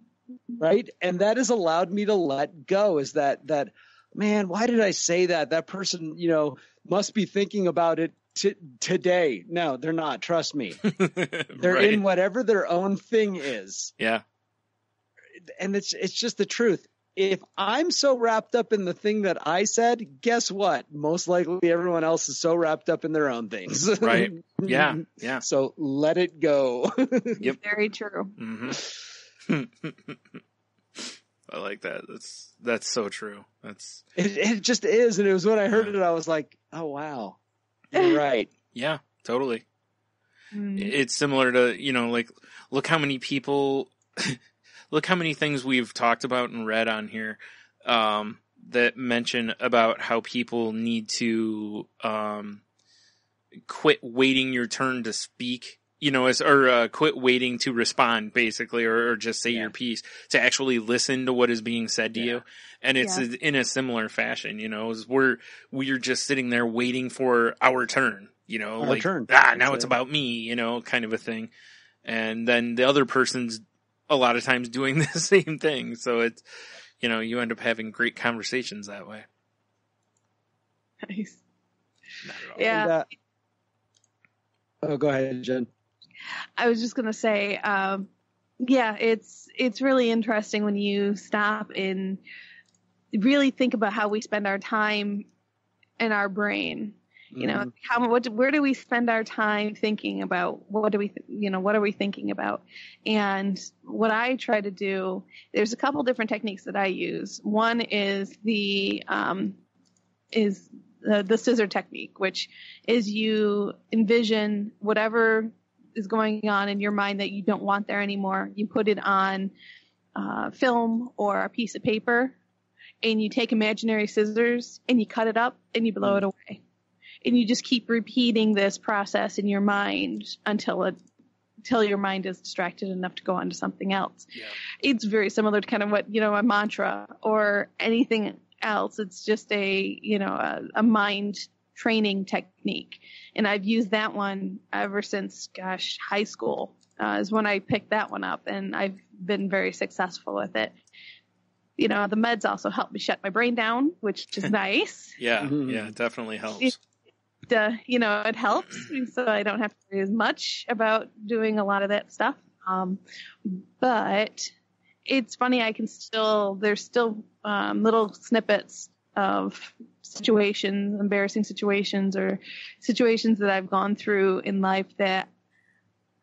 Right. And that has allowed me to let go is that, man, why did I say that? That person, must be thinking about it today. No, they're not. Trust me. They're right. in whatever their own thing is. Yeah. And it's just the truth. If I'm so wrapped up in the thing that I said, guess what? Most likely everyone else is so wrapped up in their own things. Right. Yeah. Yeah. So let it go. Yep. Very true. Mm-hmm. I like that. That's so true. It just is. And it was when I heard it, I was like, oh, wow. You're right. Yeah, totally. It's similar to, look how many people, look how many things we've talked about and read on here that mention about how people need to quit waiting your turn to speak, quit waiting to respond, basically, or just say your piece, to actually listen to what is being said to you. And it's in a similar fashion, we're just sitting there waiting for our turn, Our turn. Now it's about me, kind of a thing. And then the other person's a lot of times doing the same thing. So it's, you end up having great conversations that way. Nice. Not at all. Yeah. And, go ahead, Jen. I was just going to say, it's really interesting when you stop and really think about how we spend our time in our brain. Where do we spend our time thinking about? What are we thinking about? And what I try to do, there's a couple different techniques that I use. One is the scissor technique, which is you envision whatever is going on in your mind that you don't want there anymore. You put it on film or a piece of paper, and you take imaginary scissors and you cut it up and you blow it away. And you just keep repeating this process in your mind until your mind is distracted enough to go on to something else. Yeah. It's very similar to kind of what, a mantra or anything else. It's just a mind training technique. And I've used that one ever since, high school is when I picked that one up, and I've been very successful with it. The meds also help me shut my brain down, which is nice. Yeah, it definitely helps. It helps, so I don't have to worry as much about doing a lot of that stuff. But it's funny, there's still little snippets of situations, embarrassing situations, or situations that I've gone through in life that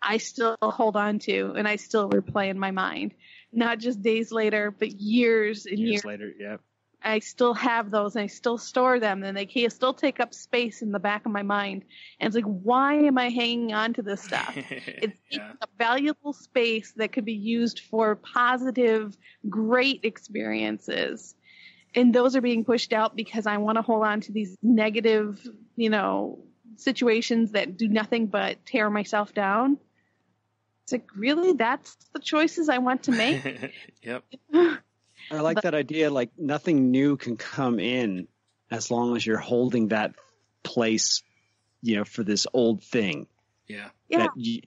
I still hold on to and I still replay in my mind. Not just days later, but years and years later. Yeah. I still have those and I still store them, and they can still take up space in the back of my mind. And it's like, why am I hanging on to this stuff? It's a valuable space that could be used for positive, great experiences. And those are being pushed out because I want to hold on to these negative, situations that do nothing but tear myself down. It's like, really? That's the choices I want to make? Yep. I like that idea. Like, nothing new can come in as long as you're holding that place, for this old thing. Yeah.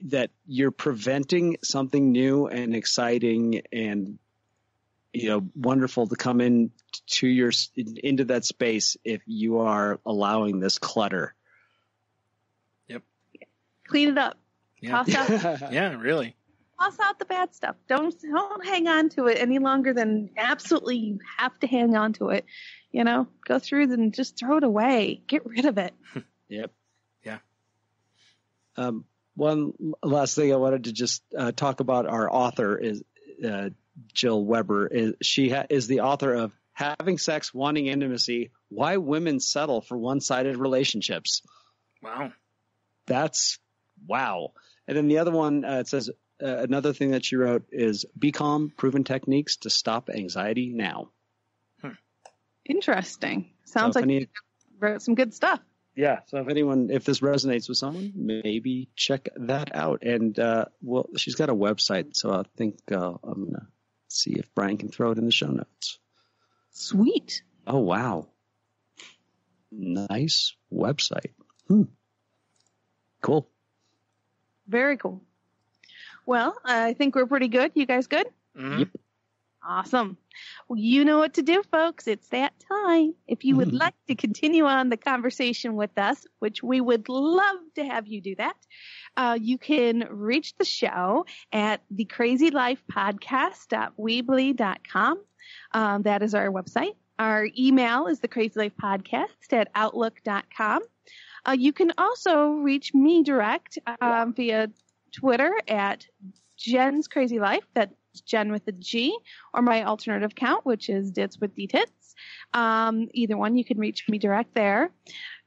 That you're preventing something new and exciting and, wonderful to come into that space if you are allowing this clutter. Yep. Clean it up. Yeah. Toss out. Yeah, really. Toss out the bad stuff. Don't hang on to it any longer than absolutely you have to hang on to it. Go through and just throw it away. Get rid of it. Yep. Yeah. One last thing I wanted to just talk about. Our author is Jill Weber. She is the author of Having Sex, Wanting Intimacy: Why Women Settle for One-Sided Relationships. Wow. That's wow. And then the other one, it says, another thing that she wrote is Be Calm, Proven Techniques to Stop Anxiety Now. Interesting. Sounds like you wrote some good stuff. Yeah. So if this resonates with someone, maybe check that out. And, she's got a website, so I think I'm going to see if Brian can throw it in the show notes. Sweet. Oh, wow. Nice website. Cool. Very cool. Well, I think we're pretty good. You guys good? Mm-hmm. Yep. Awesome. Well, you know what to do, folks. It's that time. If you would like to continue on the conversation with us, which we would love to have you do that, you can reach the show at thecrazylifepodcast.weebly.com. That is our website. Our email is thecrazylifepodcast@outlook.com. You can also reach me direct via Twitter at Jen's Crazy Life. That's Jen with a G, or my alternative account, which is Dits with D Tits. Either one, you can reach me direct there.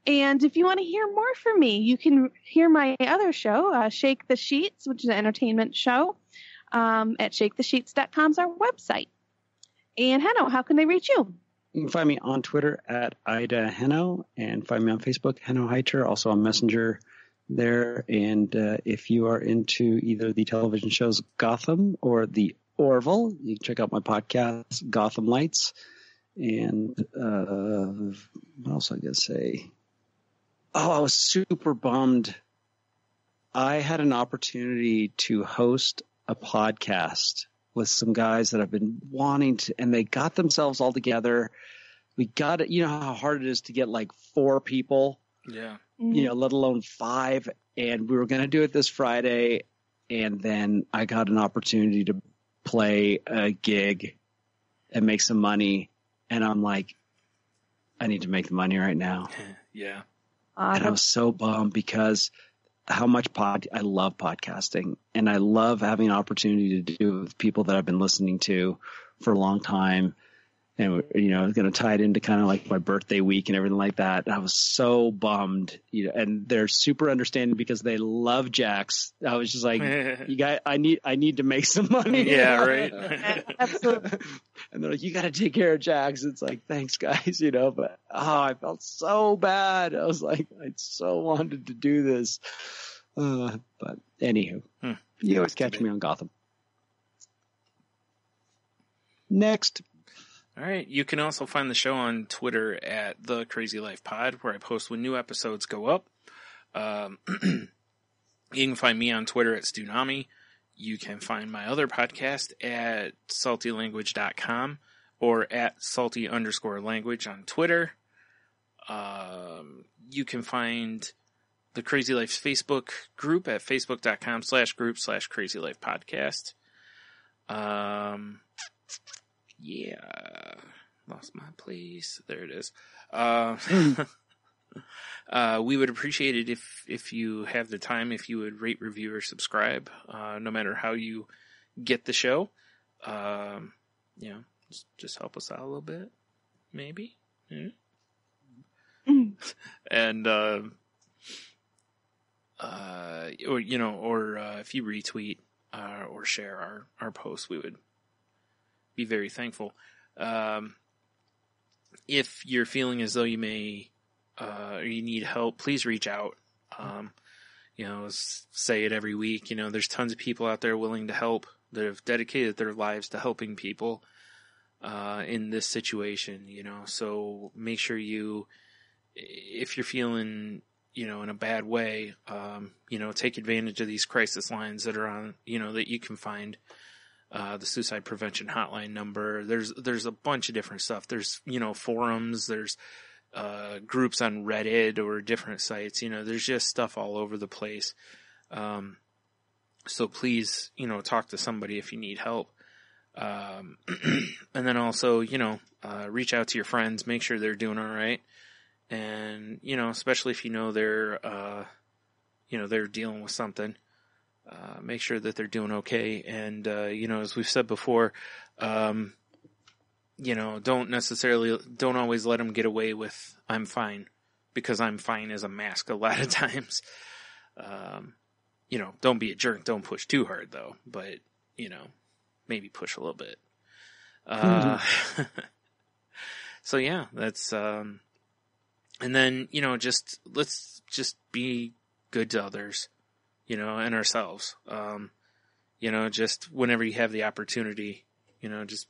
And if you want to hear more from me, you can hear my other show, Shake the Sheets, which is an entertainment show, at shakethesheets.com is our website. And Henno, how can they reach you? You can find me on Twitter at Ida Henno, and find me on Facebook, Henno Heiter, also on Messenger, there. And if you are into either the television shows Gotham or The Orville, you can check out my podcast, Gotham Lights. And what else I gotta say? Oh, I was super bummed. I had an opportunity to host a podcast with some guys that I've been wanting to, and they got themselves all together. We got it. You know how hard it is to get like 4 people. Yeah. Let alone 5. And we were going to do it this Friday. And then I got an opportunity to play a gig and make some money. And I'm like, I need to make the money right now. Yeah. And I was so bummed because how much I love podcasting, and I love having an opportunity to do it with people that I've been listening to for a long time. And, going to tie it into kind of like my birthday week and everything like that. I was so bummed, and they're super understanding because they love Jax. I was just like, you guys, I need to make some money. Yeah, right. Absolutely. And they're like, you got to take care of Jax. It's like, thanks guys, but I felt so bad. I was like, I so wanted to do this. But anywho, you always catch me on Gotham. Next. All right. You can also find the show on Twitter at The Crazy Life Pod, where I post when new episodes go up. You can find me on Twitter at Stunami. You can find my other podcast at saltylanguage.com or at salty_language on Twitter. You can find the Crazy Life's Facebook group at facebook.com/group/crazylifepodcast. Yeah, lost my place. There it is. We would appreciate it if you have the time, if you would rate, review, or subscribe, no matter how you get the show. Just help us out a little bit, maybe. Yeah. And or if you retweet or share our posts, we would be very thankful. If you're feeling as though you may or you need help, please reach out. Say it every week. There's tons of people out there willing to help that have dedicated their lives to helping people in this situation. So make sure if you're feeling in a bad way, take advantage of these crisis lines that are on, that you can find. The suicide prevention hotline number. There's a bunch of different stuff. There's, forums, there's, groups on Reddit or different sites, there's just stuff all over the place. So please, talk to somebody if you need help. And then also, reach out to your friends, make sure they're doing all right. And, especially if they're dealing with something. Make sure that they're doing okay. And, as we've said before, don't always let them get away with, I'm fine, because I'm fine is a mask a lot of times. Don't be a jerk. Don't push too hard though, but, maybe push a little bit. So yeah, that's, and then, let's just be good to others. And ourselves, just whenever you have the opportunity, just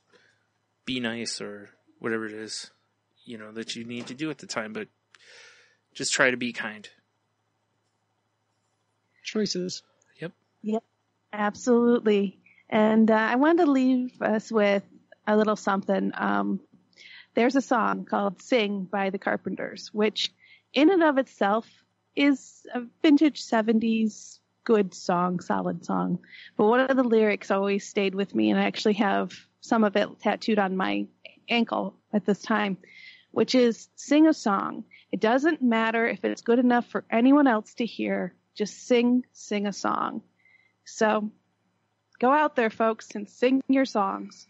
be nice or whatever it is, that you need to do at the time, but just try to be kind. Choices. Yep. Absolutely. And I wanted to leave us with a little something. There's a song called Sing by the Carpenters, which in and of itself is a vintage 70s good song, solid song. But one of the lyrics always stayed with me, and I actually have some of it tattooed on my ankle at this time, which is sing a song. It doesn't matter if it's good enough for anyone else to hear. Just sing a song. So go out there, folks, and sing your songs.